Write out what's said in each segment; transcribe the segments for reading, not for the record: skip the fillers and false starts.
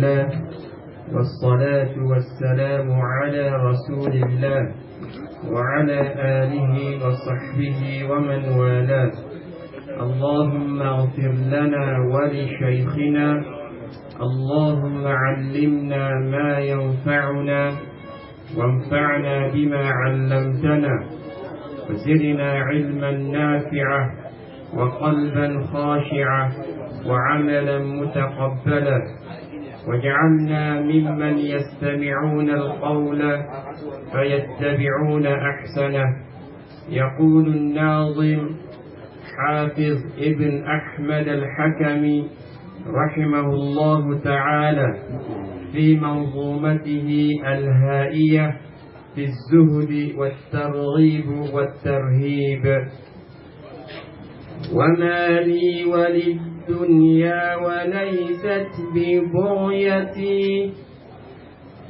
الله والصلاة والسلام على رسول الله وعلى آله وصحبه ومن والاه. اللهم اغفر لنا ولشيخنا، اللهم علمنا ما ينفعنا وانفعنا بما علمتنا وزدنا علما نافعا وقلبا خاشعا وعملا متقبلا، واجعلنا ممن يستمعون القول فيتبعون أحسنه. يقول الناظم حافظ ابن أحمد الحكمي رحمه الله تعالى في منظومته الهائية في الزهد والترغيب والترهيب: وما لي وللدنيا وليست ببغيتي،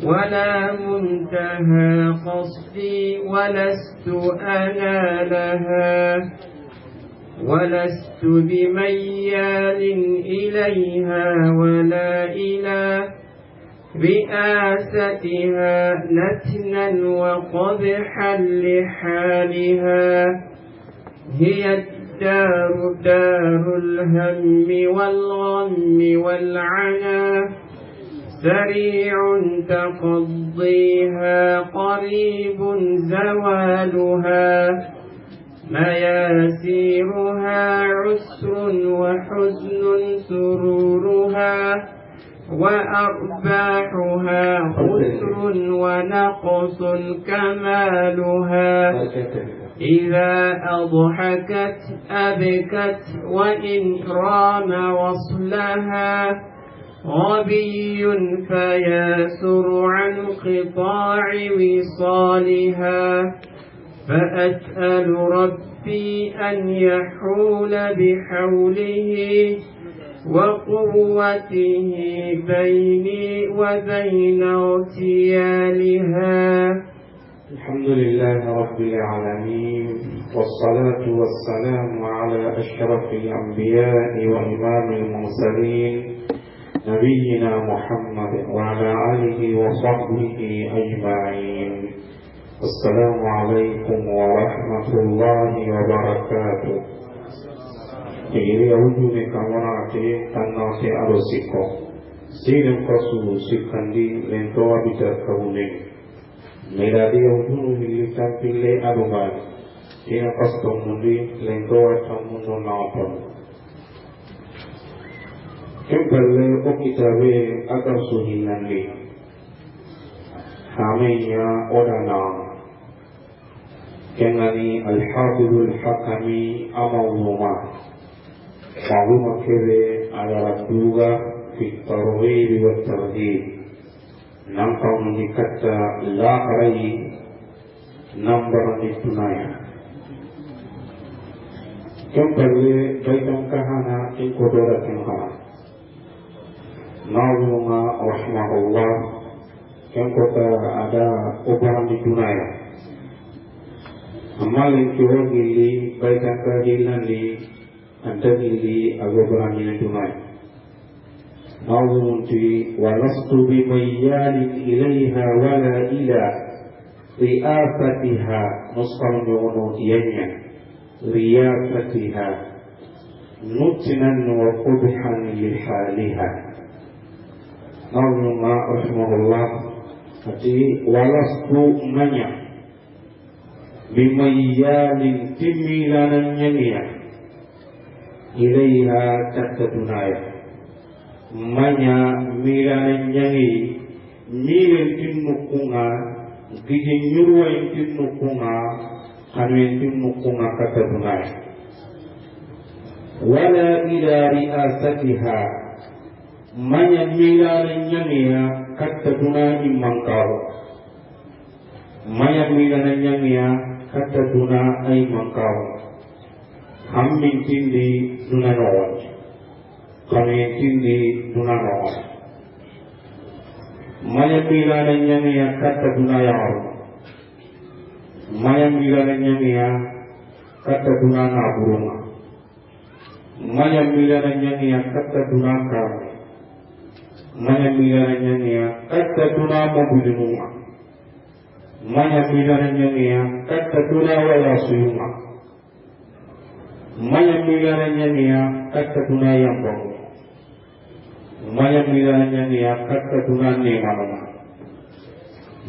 ولا منتهى قصدي ولست أنا لها، ولست بميال إليها ولا إلى رئاستها نتنا وقبحا لحالها. هي الدار دار الهم والغم والعنا، سريع تقضيها قريب زوالها، مياسيرها عسر وحزن سرورها، وأرباحها خسر ونقص كمالها. إذا أضحكت أبكت وإن رام وصلها، غبي فياسر عن قطاع وصالها. فأسأل ربي أن يحول بحوله وقوته بيني وبين اغتيالها. الحمد لله رب العالمين، والصلاة والسلام على أشرف الأنبياء وإمام المرسلين نبينا محمد وعلى آله وصحبه أجمعين. السلام عليكم ورحمة الله وبركاته. Iri awujune kamonate tanate arosiko sirin kasu sikandi lento abita kaune meradi awujunu militan pille aruman ina kasto mundi lento atamuno naapon kempalle o kitabe agar suhinandi hamenya odana kenani al-hafidhul hakami amawuma معلومة كذا على ربوغا في الترغيب والترهيب. نمكن نكتا لا رأي نمبر نتنايا كم بلي بيتم كهانا إن قدرة كهانا معلومة رحمه الله كم قدر ada obaran nتنايا amal yang kiwagi li baitam keadilan li antagili agobrani tunai nawunti walastu bimayyalin ilaiha wala ila riafatiha nusqan yunutiyanya riyafatiha nutnan wa qubhan lihaliha. Nawunma rahimahullah ati walastu manya bimayyalin timilanan nyania ilaiha tattatunaya manya milanen nyangi milen tinnukunga gijin nyurwain tinnukunga kanwen tinnukunga tattatunaya wala ila riasatiha manya milanen nyangiya tattatuna imangkaw manya milanen nyangiya tattatuna ay mangkaw hammin tindi dunanoon kamin tindi dunanoon maya milanan niya kata dunayaw maya milanan niya kata dunana burunga maya milanan niya kata dunaka manya migaranya kata tuna mobilunga manya migaranya kata tuna wala suyunga manya migaranya kata tuna yang bangu manya migaranya kata tuna nemanama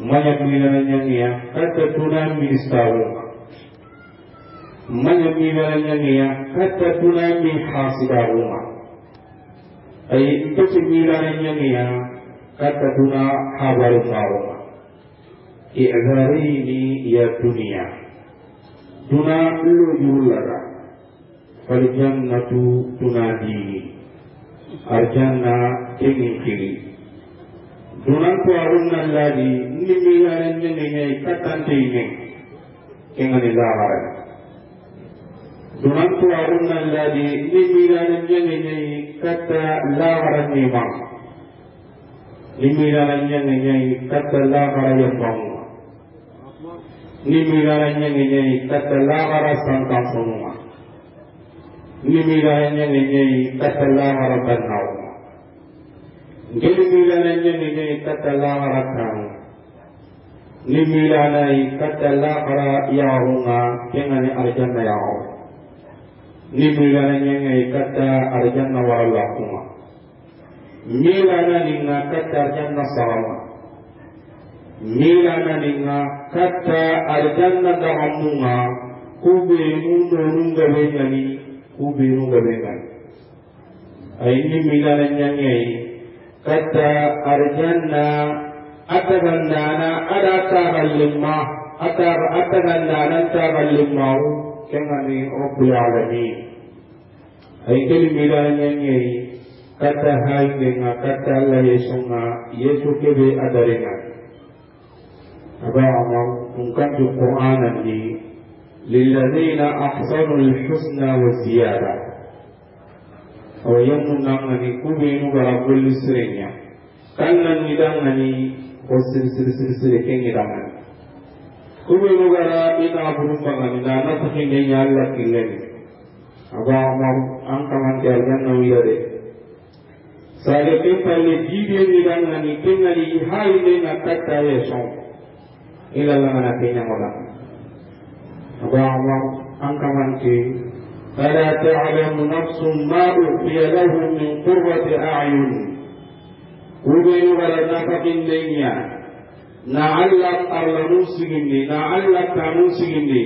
manya migaranya kata tuna ministawunga manya migaranya kata tuna mihasidarunga ay ito migaranya kata tuna habaru maunga i'zarini ya dunia tuna lu yulara fal jannatu tunadini arjanna kini dunan ko arunna ladi ni migaranya katante ini kengani lamara dunan ko arunna ladi ni migaranya kata lamara memang ni migaranya kata lamara yang bangun ni migaranya kata lamara sangkang semua ni migaranya kata lamara banau ni migaranya kata lamara kang ni migaranya kata lamara yaunga kengani arjanna yaung ni migaranya kata arjanna warallahuma milana ninga kata arjanna sarama milana ninga kata arjanna dahamunga kubenu nunga bengani kubenu bengani ini migaranya kata arjanna atagandana ada tagallimma atagandana tagallimma kengani rabbul alamin ay kali migaranya kata hai dengan kata Allah Yesunga Yesu kebe adarenga aba amal mungkin di Quran ini lilladzina ahsanul husna wa ziyada yang menangani kubinu barabul sirenya kannan nidangani sir kengidangan kubinu bara ina burumbangan na nasakinnya Allah kileni aba amal angkaman jargan nawiyade saya kembali jibil nidangani kengani hai dengan kata Yesus ilalang anaknya orang Allah angkaman ke fala ta'lamu nafsun ma ukhfiya lahum min qurrati a'yun ubinu baranakakin dunia na'allak arlamun sigindi na'allak kanun sigindi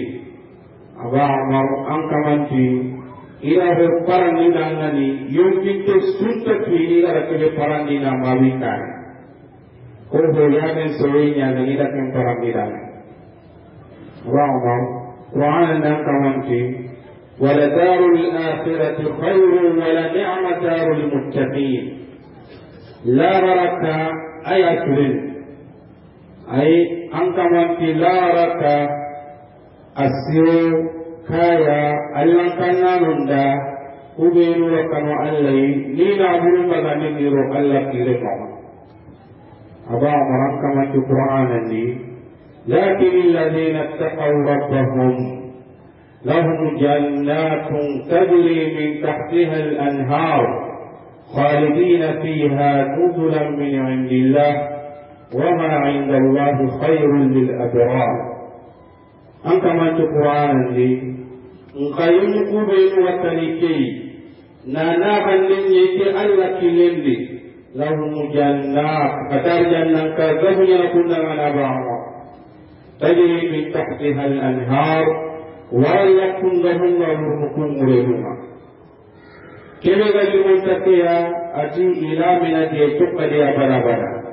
Allah angkaman ke ila ho parani nangani yonkitte sunta kini gara kebe parani na mawikan ko ho yamen soinya nani da ken parani dan wa Quran dan kawanti wala darul akhirati khairun wala ni'ma darul muttaqin la baraka ayatul ay angkawanti la baraka asyo kaya Allah kanna nunda kuberu kanu Allah ni na buru magani niro Allah kire kama aba maraka ma Quran ni lakin alladhina ittaqaw rabbahum lahum jannatun tajri min tahtiha al-anhar khalidina fiha nuzulan min 'indillah wa ma 'inda Allah khairun lil abrar angka ma Quran ni ngayun kubenu watanike nana bandin yake Allah kilendi lahum jannat qatar jannan ka gabunya kunna ana ba'a tajri min tahtiha al-anhar wa yakun lahum nukum murema kebe gali muntakiya ati ila mina de tukade barabara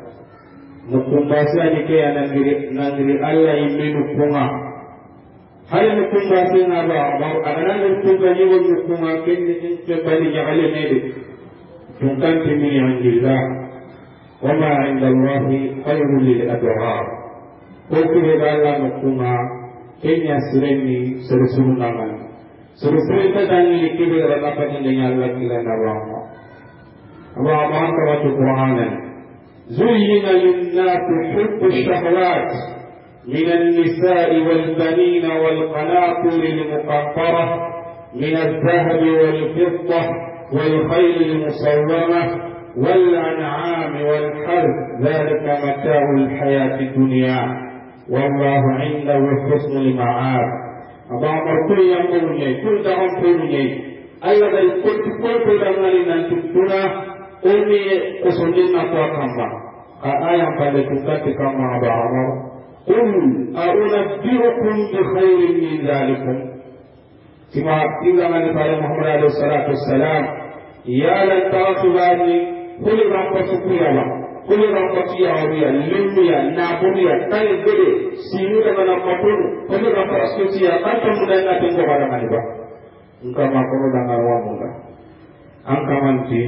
nukum basa ni ke nangiri Allah imenu kunga hal nukum basi ngaba mau agana nukum bani wo nukum aken ni bani jagale nede tungkan timi anjillah wa ma 'inda Allah khairul lil abrar ko ke dalla nukum kenya sureni surusunangan surusenta dani kibe rapat dengan Allah kilana wa ma ka Quran زين للناس حب الشهوات من النساء والبنين والقناطر المقنطرة من الذهب والفضة والخيل المسومة والأنعام والحرث ذلك متاع الحياة الدنيا والله عنده حسن المعاد. أبا كل يقولني كل دعم كلني الذي كنت دعمني ننتبهنا أمي أصلنا فاكما آية فلتكت كما بعمر قل أنبئكم بخير من ذلكم كما قيل من محمد عليه الصلاة والسلام يا للتوافلاني كل رب سكيا كل رب سياويا لميا نابوريا تايبري سينو دغنا مطور كل رب سكيا كاتم دنا تنگو barangani engkau makro dangar wamunga angka manti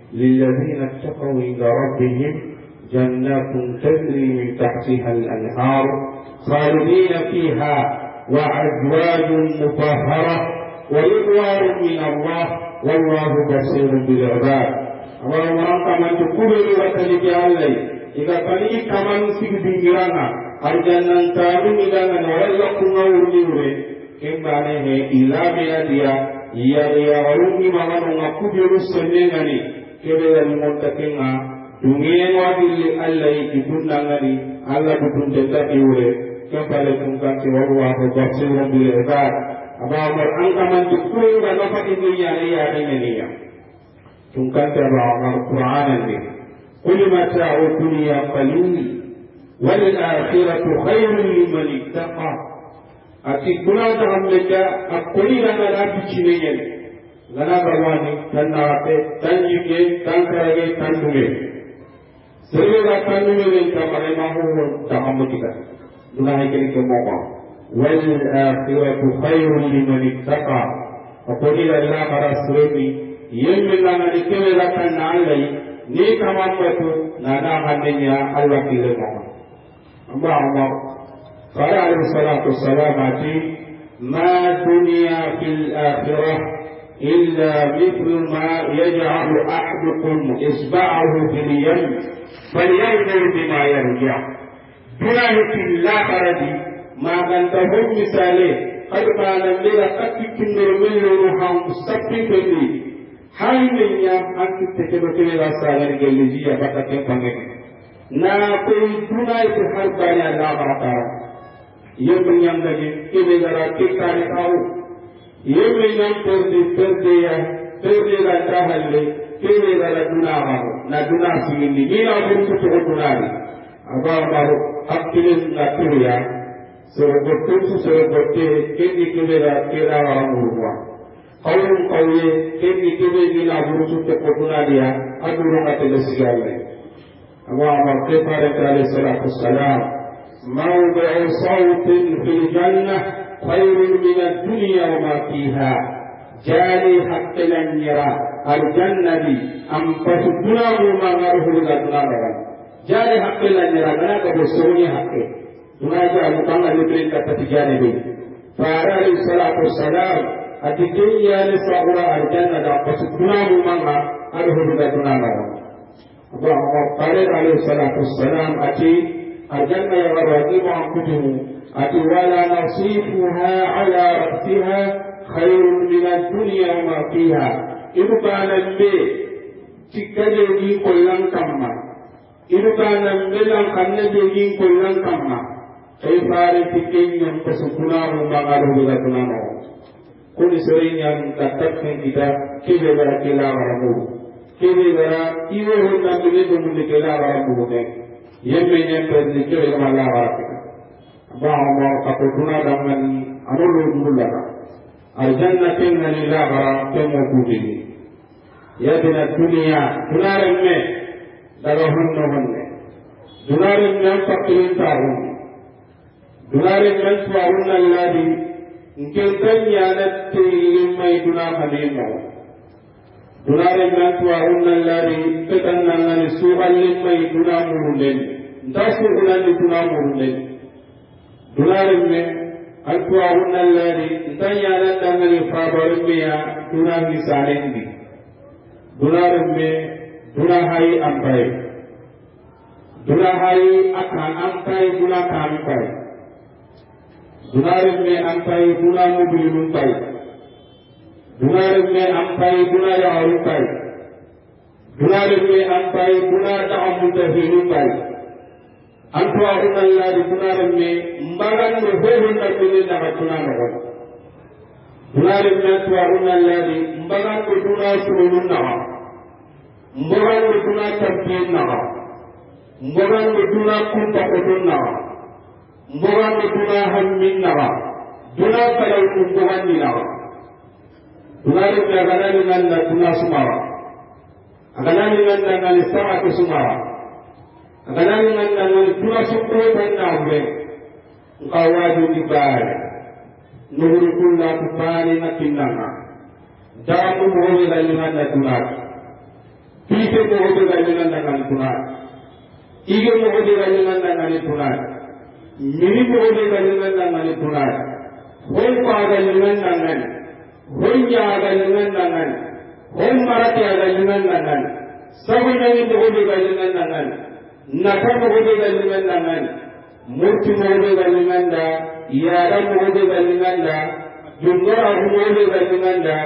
lilladzina taqaw inda rabbihim jannatun tajri min tahtiha al-anhar khalidina fiha wa azwajun mutahharah wa ridwanun min Allah wallahu basirun bil ibad. Orang-orang kaman tukube wa kaliki allai ika kali kaman sigdingirana arjannan tamu midana walla kunawurniure kembane he ilame dia ya warungi mangano ngakubiru senengani kebe limontakenga dungiye wadili allai ibundangani alla budundeta iure kembale kungkati wallahu basirun bil ibad. Abang angkaman tukube wa nafati ya niya tungkante abang Quran ini qul mata'u dunya qalil wal akhiratu khairun liman ittaqa. Ati kuna dalam mereka akuli lana lagi cinian lana bawani dan nate dan jike dan kerage dan dume sehingga kandungan yang kamarai mahu dalam kita dunai kini kemoga wal akhiratu khairun liman ittaqa. Akuli lana para suami yang menangani kewelakan nalai ni kamamatu nana hanenya Allah pilih mahu Allah قال عليه الصلاة والسلام ما الدنيا في الآخرة إلا مثل ما يجعل أحدكم إصبعه في اليم فلينظر بما يرجع. دنيا في الآخرة ما كنتهم مثالي قد كان لنا قد كنر من روحهم مستقبل هل من يا أنت تكبر إلى سالر جلجية بتكلم فمك ناقل دنيا في حربنا لا بركة yemi nyam lagi kebe gara kekane kau yemi nyam perde la tahalle kebe gara dunaha na dunasi ni mina buntu to dunari aba akilin na turiya sorogotte kebe gara kera warangurwa kawun kawye kebe mina buntu to dunariya adurunga telesigalle aba kefare alayhi salatu wassalam موضع صوت في الجنة خير من الدنيا وما فيها. جالي حق لن يرى الجنة دي أم فتدنا وما غره لغتنا لغا جالي حق لن يرى مناك بسوني حق تناجع مقامة لبرين كتتجاني بي فعلى الصلاة والسلام الدنيا لصغر الجنة دا فتدنا وما غره لغتنا لغا قال عليه الصلاة والسلام الجنة والراجب عن كتبه ولا نصيفها على رأسها خير من الدنيا وما فيها. إذ كان البيت تكجي كلن كما إذ كان البيت كنجي كلن كما كيف أردتكين ينقصنا وما غره لكنا كل سرين ينتقفن kita kebe bara kila waramu kebe bara iwe honna kebe dumuli kila waramu yemme nyempe kebe kama la warapika baama kapotuna damani anulu dulaka aljanna kenna lila bara kemo kudini yadina dunia dunaremme daga honne dunaremme fakkirin tahunni dunaremme swahunna alladi nkentanya natti limmai dunamalimo dunaremme swahunna alladi petannangani suhallimmai dunamurundeni ndasu ulani dunamurundeni dunaremme alkuwahunna alladi ntanya nattangani fabarimmeya dunangi salendi dunaremme dunahayi ampaye dunahayi akan ampaye duna kampaye dunaremme ampaye duna mubilinum paye dunaremme ampaye duna yawarum paye dunare me ampai dunar ta amunta hinu pai antu aruna Allah di dunare me mbagan me hohon na tuni na tunano ko dunare me tu aruna Allah di mbagan ko dunar sunun na mbagan ko dunar tampiin na mbagan ko dunar kumpa ko dunna mbagan ko dunar hammin na dunar kalau kumpuan ni na dunare me agana ni na dunar sumawa agana ni na sama ko sumawa agana ni na dunar sukro tan na be ngawaju di bar nuru kulla ku bari na kinanga damu mo ni la ni na dunar pite mo ho de ni na dunar ige mo ho de ni na dunar mini mo ho de ni na dunar hoi pa ga ni na hoi ya ga ni na hoi marati ga ni na sabu ni mo ho de ni na naka mo ho de ni na murti mo ho de ni na yara mo ho de ni na jungara mo ho de ni na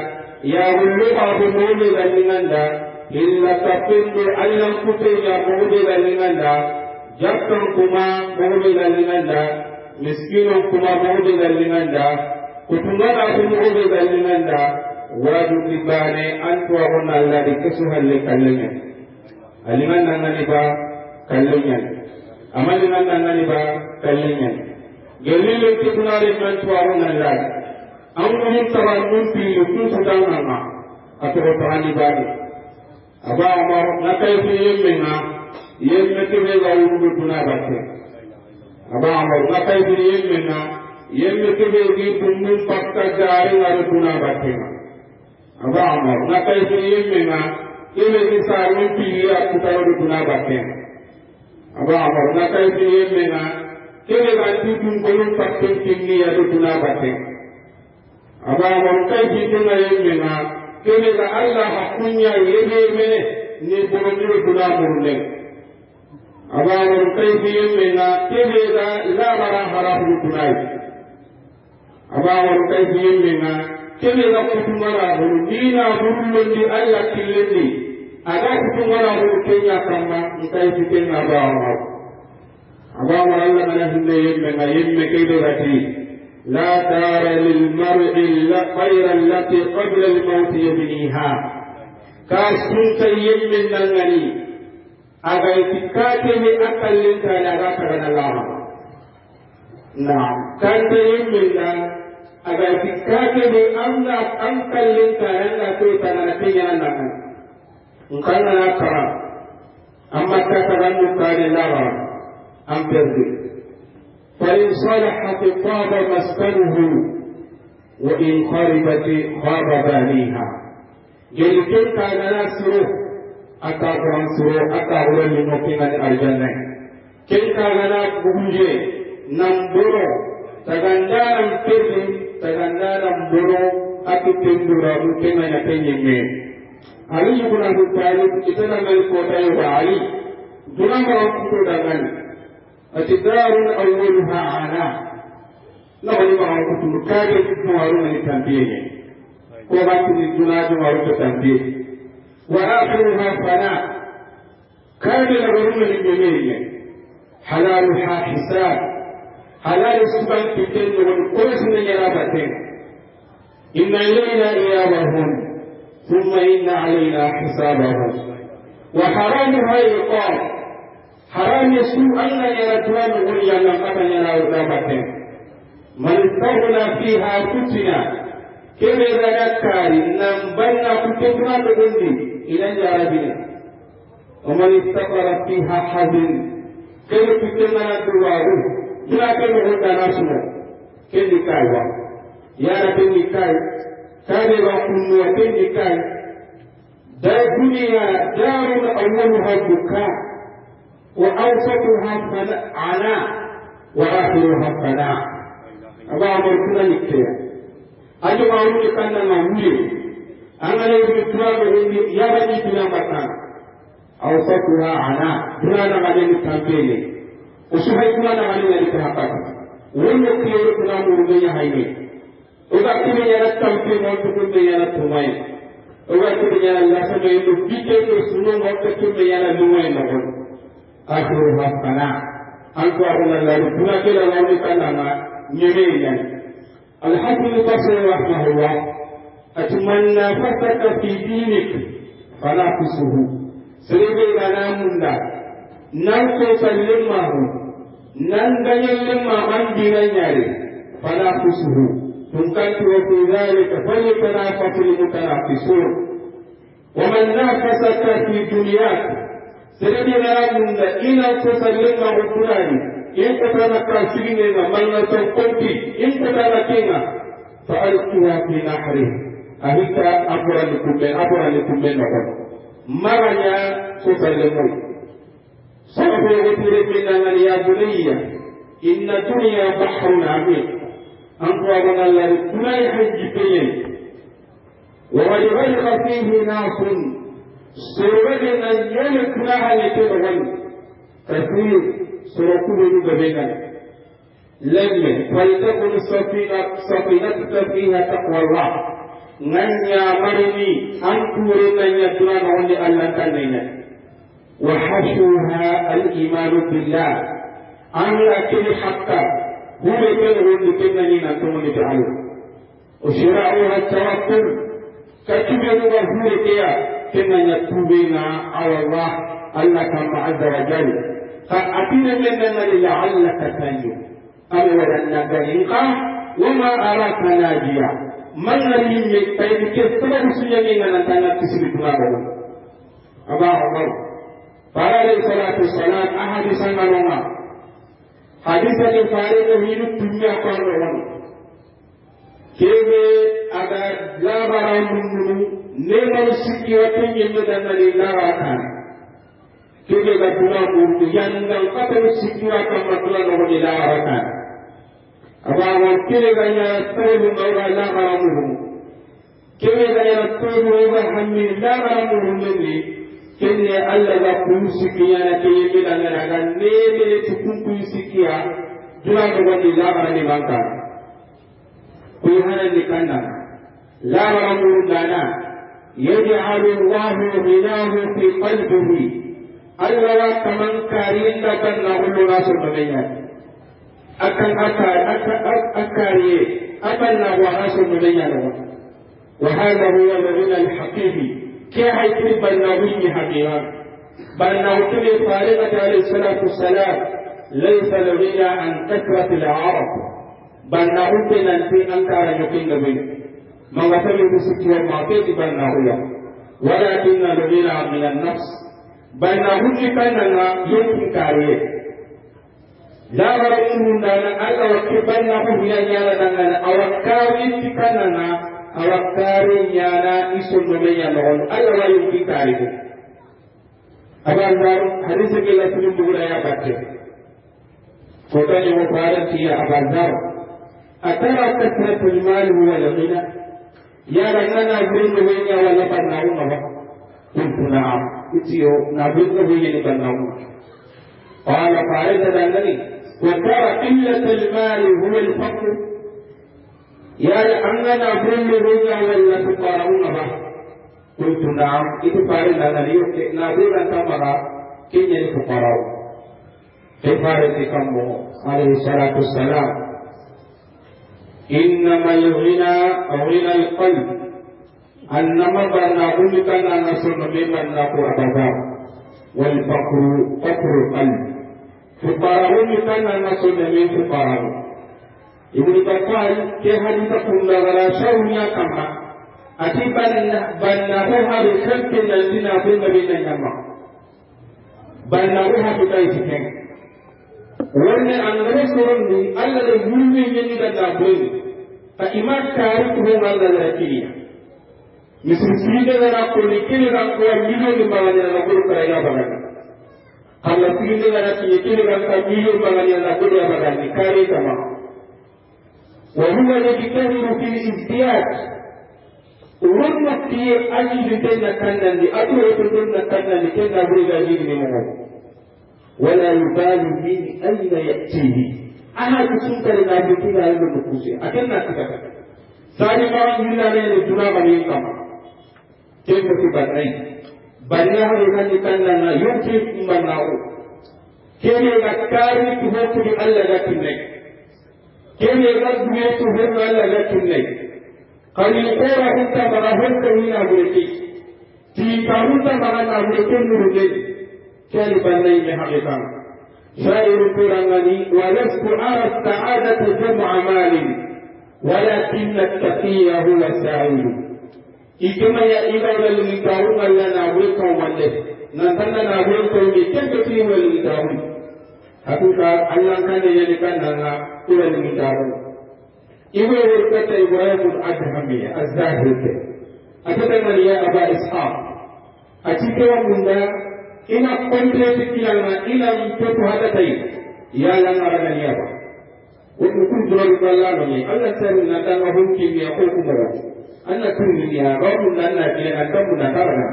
ya hullu ba mo ho de ni na illa tapindu ayam kutu ya mo ho de ni na jakkan kuma mo ho de ni na miskino kuma mo ho de ni na kutungana kuma mo ho de ni na wadu kibane antu abona Allah di kesuhalle kallenya aliman nangani ba kallenya amali nangani ba kallenya gelile tikunare antu abona Allah amun tawanun pi yutu sudana atau tani bani aba amar nakai fi yemena yemme tibe ga uru tuna batte aba amar nakai fi yemena yemme tibe gi tunnu pakka jari ngaru tuna batte aba amar nakai fi yemena ile gi sarun pi ya kutaru tuna batte aba amar nakai fi yemena ile ga tutun kolun pakke kinni ya tuna batte aba amar kai fi tuna yemena kene ga Allah hakunya yebe me ni bono tuna murne aba amar kai fi yemena kene ga la bara harafu tunai aba amar kai fi yemena kene ga kutumara huru dina burullondi Allah killendi aga kutumara huru kenya kamba kai fi kenya ba amar Allah mana hinne yemena yemme kebe gati لا دار للمرء إلا خير التي قبل الموت يبنيها كاسون تيم من نغني أغايتكاته أكل لنك لغاكرنا الله نعم كان تيم من أغايتكاته أمنا أكل لنك لغاكرنا نتيجنا نغني نكرا أما كتغنو كان الله أم تردي فإن صلحت طاب مسكنه وإن خربت خاب بانيها جلكن كان نسره أكاكران سره أكاكران لنوكين الأرجنة كن كان بوجه نمبرو تغندانا كذي تغندانا مبرو أكتندورا مكنا يتنيمين علي يقول أبو طالب إتنا ملكوتا يوعي دون مرحبتو دغن أتدار أولها عنا نقول ما هو كتب كاجة نوارون لتنبيه وبعد الجناد نوارون لتنبيه وآخرها فناء كاجة نوارون لتنبيه حلالها حساب حلال سبان كتن والقرس من يرابتين إن إلينا إيابهم ثم إن علينا حسابهم وحرامها يقام حرام يسوء أن يرتوان غريا لقطا يرى ودابته من استغنى فيها فتنا كم إذا ذكر نمبنا فتنا تغني إلى جاربنا ومن استقر فيها حزن كم فتنا ترواه لا كم هدى ناسمه كم نكايوا يا رب نكاي كان يقوم وكم نكاي دا دنيا دار أولها بكاء وأوسطها عناء وآخرها فناء أبا عمر كنا نكتيا أجو أقول كان نعمل أنا يجب تراب يا بني بنا مكان أوسطها عناء بنا نعمل كامبيني وسبحان كنا نعمل كهكذا ونكتيا كنا مرمي هايني وذاكرين يا رتام في موت كنا يا رتومي وقت بيانا الله سمع إنه بيكي سنون وقت بيانا لوين نقول آخرها فنا أنتوا أقول الله ربنا كلا لوني كلامه نمينا الحسن البصري رحمه الله أتمنى فتك في دينك فنافسه سربي لنا منا ننكو سلمه ننغي لما من دينياري فنافسه تنكت وفي ذلك فليتنافس المتنافسون ومن نافسك في دنياك سربي لنا منا إلى تسلمه فلاني إن كتانا كاسرين مالنا تنقلتي إن كتانا كينا فألقها في نحره أهيتا أبرا لكم من نقل مرنيا تسلمون صحبه وطير مننا يا بني إن الدنيا بحر عميق أنقرنا الله لا يحج فيه ولغير فيه ناس سرنا يلقناها لتبغل كثير سرقوه بينا لم فلتكن سفينتك فيها تقوى الله من يعمرني أنكرنا يدران ولي الله كنينا وحشوها الإيمان بالله أن أكل حقا هو يكون لكنني نتمنى تعالى وشرعوها التوكل كتبه وهو كنا يتوبنا على الله عز وجل فأتينا لنا لعلك تنجو أولا نبينك وما أراك ناجيا من الذي يتبعك سبب سيئين أنتنا تسلطنا بهم أبا الله قال عليه الصلاة والسلام أحد سنة حديثا لفارغ من الدنيا قررون كيف أبا لا برا منه نمر سكيوة يمدن لله راكان kebe ga duna burdu yandal qatal sikira kama dula no ni la arakan aba kebe ga ya tawu no la haramu kebe ga ya tawu ga hammi la haramu ni kenne alla ga kun sikiya na ke yebe da na ga ne ne tukun kun sikiya dula no ni la harani banka ku hana ni kanna la haramu lana yaj'alu Allahu ghinahu fi qalbihi Allah kaman kariin dapat nahulu rasul memenya akan akariye akan nahu rasul memenya wahada huwa al-ghina al-haqiqi kya haikri bannawi haqiqan bannawi kile fariqat alayhi salatu wassalam laysa al-ghina an kathrat al-arab bannawi nanti antara yukin nabi mangatami kusikiwa maqiti bannawi walakin al-ghina min an-nafs banna hunni kanana yonki kariye la baramu nana alla wakki banna hunni nyala nana awakari tikanana awakari nyana isunno me nyala on alla wa yonki kariye abandar hadis ke la sulim bugura ya batte kota ni mo faran tiya abandar atara kasratul mal huwa al-ghina ya nana bindu wenya wala banna hunna kuntu na'am itiyo nabinga huyeni bannahu qala fa'ida dalani wa tara qillat al-mal huwa al-faqr ya annana nabinga huya wala tuqaruna ba kuntu na'am itu fa'ida dalani nabinga tamara kinyeni fuqarau fa'ida kammo alayhi salatu wassalam innama al-ghina ghina al-qalb أنما برناهم كان نصر ممن نقول أبدا والفقر فقر القلب فقراهم كان نصر من فقراهم ابن بطال كهذه تقول لغلا شوية كما أتي بناها بخلق الذين أبين بين يما بناها بكايتهم وأن الرسول الله يقولني من ذا فإما كارثهم الله ذكيه misal sini negara kini negara kuat milion dimana negara kerajaan bagan. Kalau sini negara kini negara milion bagan negara bagan ni kari sama. Wahyu yang dikatakan di istiad. Orang mesti aji kita nak kandang di, atau orang nak kandang di kita beri gaji ni mana. Wala yubali min ayna ya'tihi. Ahad sunkar nabi kita yang berkusi. Akan nak kata. Sari orang hilang ni dua kali kamu. kembo ti banai banna ha kan kanna na yumki manao kene ga kari tu hotu di Allah ga kinne kene ga duwe tu hotu Allah ga kinne kali qora hutta bara hutta hina bureki ti karunta bara na bureki nurule kali banai me hakikan شاعر قراني ولست أرى السعادة جمع مال ولكن التقي هو السعيد إجمع يا إبراهيم المتاوم الله نابوكم والله نتنا نابوكم كيف تقيم المتاوم حقيقة الله كان يلقى لنا إلى المتاوم إبراهيم كتب إبراهيم الأدهمية الزاهد أتدنا يا أبا إسحاق أتيكوا من ina complete kilanga ila mtoto hata tai yala ngara ni hapa ukujua Allah ni Allah sema nataka hukumu ya hukumu ana kuni ya rabu nana kile atamu na karana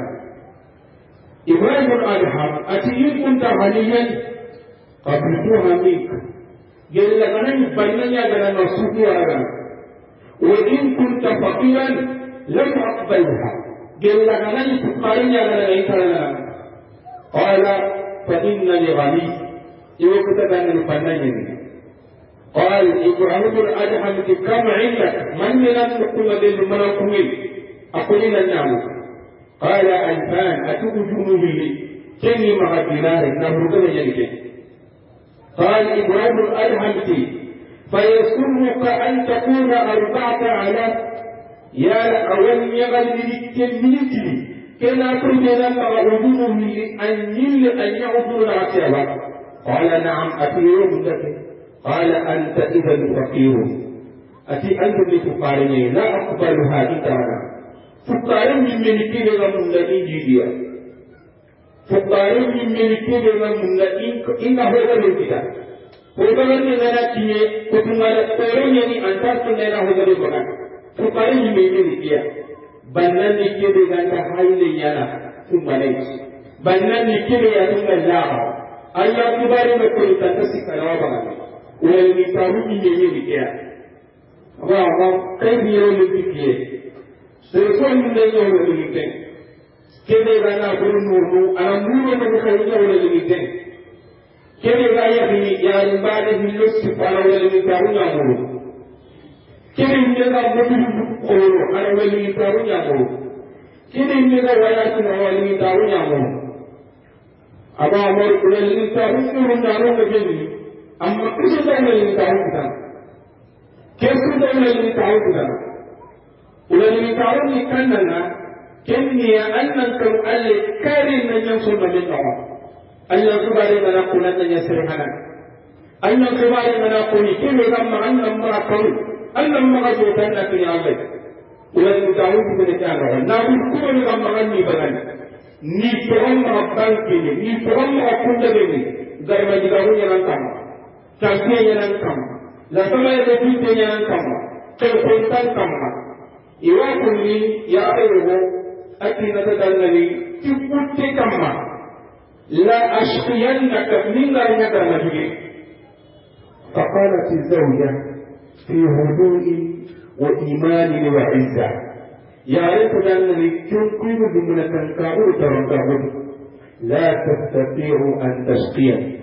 Ibrahim al-Adham ati yukunta haliyan qabiltuha mik gella kanan bananya kana nasuku ara wa in kunta faqiran lam aqbalha gella kanan fuqarinya kana ikarana قال فإنني غني يوكت كان الفنان قال إبراهيم الأدهم كم عندك من النقوم بالمناقمين أقول النعم قال ألفان أتوجونه لي كني مع الدينار نهرك بجنك قال إبراهيم الأدهم فيسرك أن تكون 4000 يا أول يغلي كميتي كنا كنا نعوذ من أن يعبدوا العشيرة قال نعم أتيهم لك قال أنت إذا فقير أتي أنت بفقارني لا أقبلها إتانا فقارن من ملكي لغا من إنجيديا فقارن من ملكي لغا من إنه هو الكتاب فقارن لنا كي كتما لقرن يعني أنت لنا هو الكتاب فقارن من ملكي bannan ni kebe ganta haile yana kumbalai bannan ni kebe ya tunga laha Allah kubari na kuri tantasi kalawa bana wal ni taru ni ni kia wa kai biyo ni kiye sai so ni ne yo ni ke kebe gana buru nuru ana nuru na kai yo ni ke kebe ga ya ni ya mbale ni lusi para wal ni taru ya muru kebe ni ga mutu Oro ana wali taru nyamo kini ndega wala tuna wali taru nyamo aba amor wali taru nyamo nyamo ngeni amma kusa da wali taru kita kesu da wali taru kita wali taru ni kanana kenni annan kam alle karin nan yan sunna min tawa Allah subhanahu wa ta'ala kunan nan yasrihana Allah subhanahu wa ta'ala kuni kini gamma annan ma karu annan ma zo tanna fi Allah ulan mutawun bi ne kana na bu ko ni kam magani bagan ni tohon ma banki ni tohon ma kunde ni garma digaru yanan kam takiye yanan kam la sama ya dite yanan kam ko kontan kam iwa kunni ya ayo akina tadannani tiputte kam la ashqiyannaka min garma majidi فقالت الزوجة في هدوء وإيمان وعزة يعرف أنني كنت من تنكاور تركه لا تستطيع أن تشقيني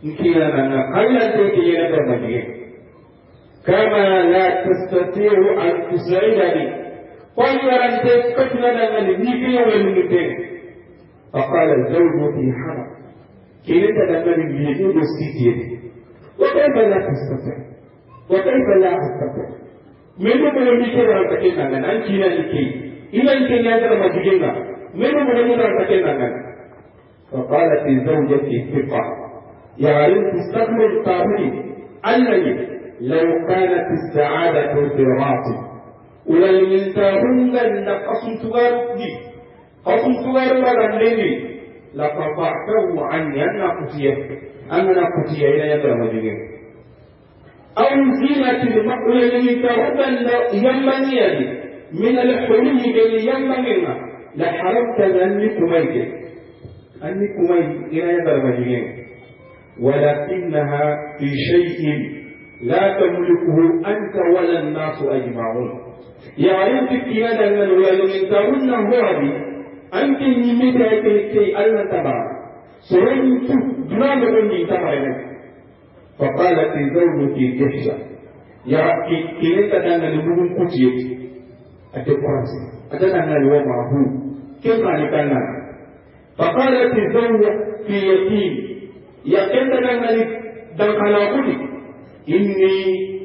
يمكن أن أقل تكينا كمجيء كما لا تستطيع أن تسعدني قل أن تسكتنا أن نبيك والمتين فقال الزوج في حرم كنت أنني بيجود السيتين وكيف لا تستطيع وكيف لا أستطيع meno mo ni ke ra ta ke nan an kina ni ke ila ke ya da ma digenga meno mo ni ra ta ke nan fa qalat zawjati thiqa ya rin tastakmil qawli annani law kanat as-sa'adatu bi ratib wala min tahunna naqasun tuwardi qasum tuwar wa ganni la qafa'tahu anni anna qutiya ila ya da ma digenga أو زينة المقبل لتهدى يمني من الحلي باليمنينا لحرمت أنكم إلى يد المجنين ولكنها في شيء لا تملكه أنت ولا الناس أجمعون yarin tikina dangan wala min tarunna huwadi anke nimita ke Allah taba soren tu dunalo ni tabayna faqalat zawjuki jahsha ya kita dangan lugun kuciyet ate kuransi ate dangan wa mahu kemani kana faqalat zawja fi yatim ya kita dangan dan kuli inni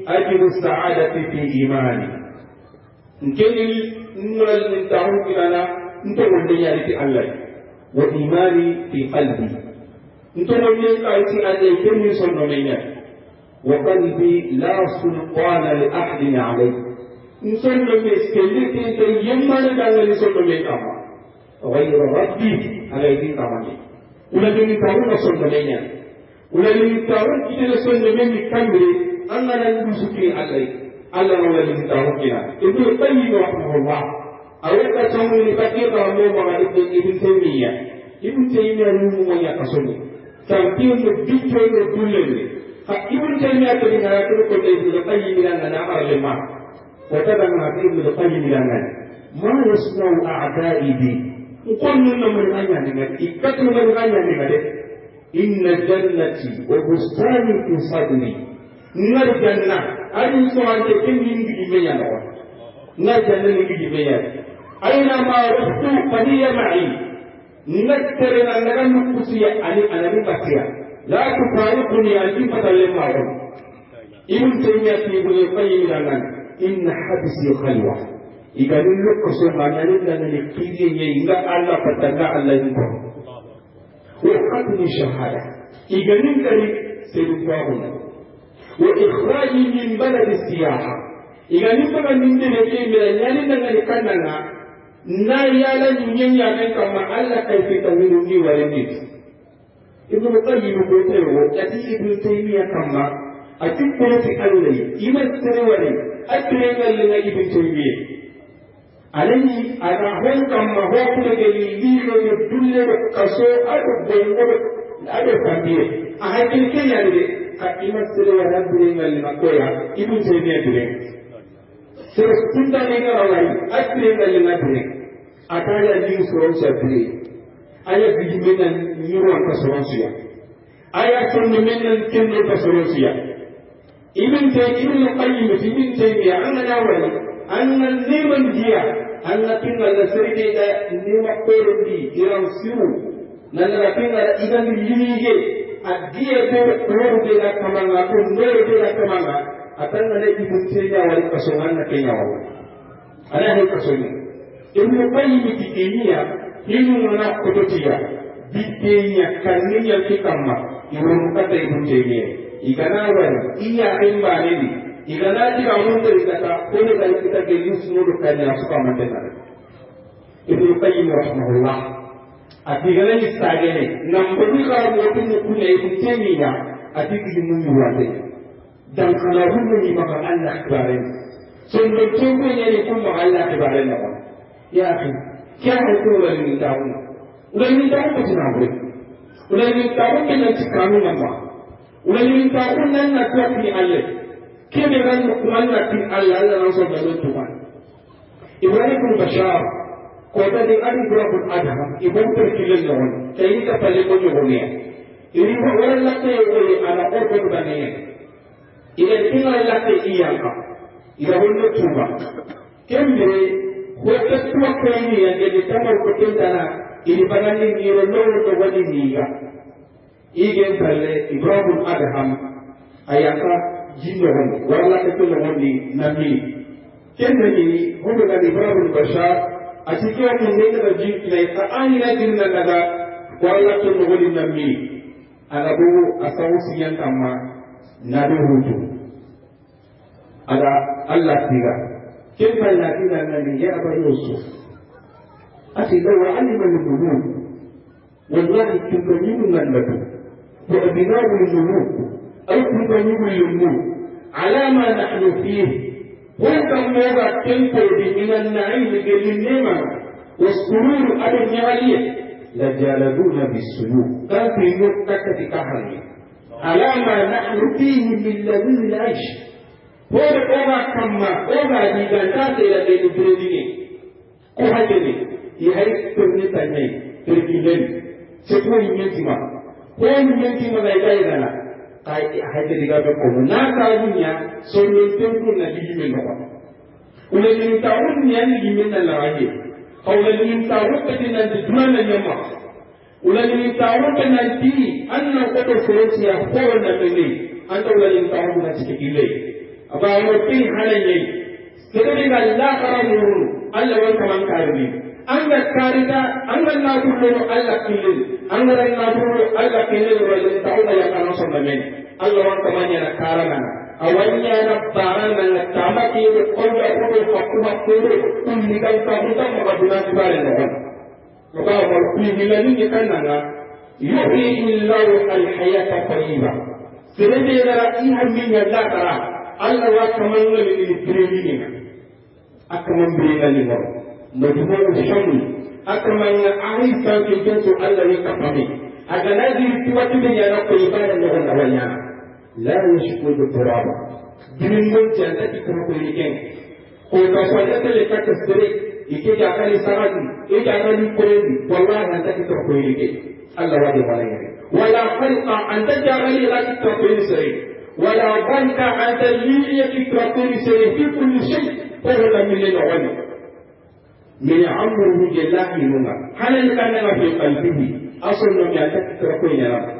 ajidu sa'adati fi imani nkeni nural min ta'u kilana nto wonde yari ti Allah wa imani fi qalbi nto wonde kai ti Allah keni sonno menya wa qalbi la sultana li ahadin alayhi nsonno me skeli ti yemmana dangali sonno me kama ghayra rabbi alayhi kamani ulagini ta'u sonno menya ulagini ta'u kidele sonno menni kamre angana nusuki Allah ulagini ta'u kina ibnu qayyim rahimahullah aweka chamuni katika mambo ya ibn Taymiyyah ibn Taymiyyah ni mmoja kasoni champion no bicho no dulele ha ibn Taymiyyah to ni haratu ko ibn Qayyim na arlema watada na ibn Qayyim ma yasnau a'da'i bi kullu min anya ni ikatu min anya ni gade inna jannati wa bustani fi sadri ngar janna ali so ante kinni ngi meya no ngar janna ngi meya أينما رحت فهي معي نذكر أن نقصي أنا بقصيا لا تفارقني ألفة لما أقول ابن تيمية ابن القيم لنا إن حدثي خلوة إذا نلقى سبحانه لنا نكيري ينغا الله فتنغا الله ينكر وقتل شهادة إذا نلقى سيدنا وإخراجي من بلد السياحة إذا نلقى من دنيا من يلنا na yala nyenya men kama Allah kai fita minu ni wareni ibnu qayyim ko tewo ati ibnu taymiya kama ati ko fi Allah ima tere wale atre ngal na ibnu taymiya alani ara hon kama ho ko de lilo de dulle kaso ado bengo ado kambiye a hakin ke ya de ka ima tere wala bre ngal na ko ya ibnu taymiya dire sero tunda ne ngalai atre ngal na dire ataya ni soronsia dire aya bijimenan nyuro ka soronsia aya tonne menan kendo ka soronsia ibn qayyim ibn taymiya anna wali anna neman dia anna tinga la seride da nema korendi iran siru nalla tinga idan lilige adiye be korode da kamanga ko norde da kamanga atanna ne ibn taymiya wali kasonga kenya wala ana ne kasonga ibn qayyim tiyya hinu na kototiya bitenya kaniya kikama iwon kata ibn taymiya igana wala iya imba nini igana jira munde kata kone kali kita gelis mudu kanya suka mandena ibn qayyim rahimahullah atigala ni sagene nambodi ka motu kune ibn taymiya atigi munyu wate dan kana hunni ni maka Allah kibaren sondo tumi ni kuma Allah kibaren na يا أخي كيف يكون ولي تعاون ولي تعاون بتناول ولي تعاون من التكامل الله ولي تعاون أن نتوفي الله كيف يكون مكملنا في الله لا نصل بلوتهم إبراهيم بن بشار قوة لأبي براب الأدهم إبراهيم تركيل النون كي يتفلقوا يغنيا إذا ولا لك يقول أنا أربط بنيا إذا كنا لك إياك إذا هو توبة كم wakati wa kweli ya kama ukotendana ilibagani ngiro lolo to wali niga ige pale Ibrahim Adham ayaka jinno wala ko woni nabi kenni hono ga Ibrahim Bashar atikiwa mwende na jinki na aina dinna daga wala ko woni nabi anabu asawusi yankama nabi hutu ada Allah tiga كيف الذين من يأبى يوسف أخي لو علم الملوك والله تبين من لكم وأبناء الملوك أو تبين الملوك على ما نحن فيه وكم موضع تنفذ من النعيم للنعمة والسرور على النعالية لجالدون بالسلوك كان في نقطة كهرية على ما نحن فيه من لذيذ العيش hore oga kamma oga diganta sera de dubredini ko hajeni yi hay turni tanai turkilen se ko yintima ko yintima ga gaidana kai hajji diga be ko na ka dunya so ni tunku na digi men ko ule ni taun ni an digi men na lawaje qawla ni taun ka dinan dumana nyama ule ni taun ka nan ti anna ko to furosiya ko na meni anta ule ni taun na tikile aba mo tin halaye kedani ga la karamu alla wa kaman karni anga karida anga na kullu alla kilin anga na kullu alla kilin wa ni taun ya kana so men Allah wa kamanya na karana awanya na barana na tamaki ko ko ko hakuma ko kulli kan ka muta magabuna tibare no ko ba ko ni milani ni kanana yuhi illahu alhayata tayyiba sirede da iha min ya tara Allah wa kamanya ni dirimi ni akaman bi ni no majmu shamu akamanya ahisa ke jinsu Allah ni kapami agana di tiwatu ni ya na ko ibada no na wanya لا يشكو بالتراب من منتي أنت تكره كليكين كل كسرة لك تستري إكيد أكلي سرادي إكيد أكلي كوري والله أنت تكره كليكين الله وادي عليه ولا خلق أنت جعلي لا تكره كليسري ولا بنك أنت لي تكره كليسري في كل شيء فهو من العلم من عمره جلاله لنا هل كان في قلبه أصل من أنت تكره كليكين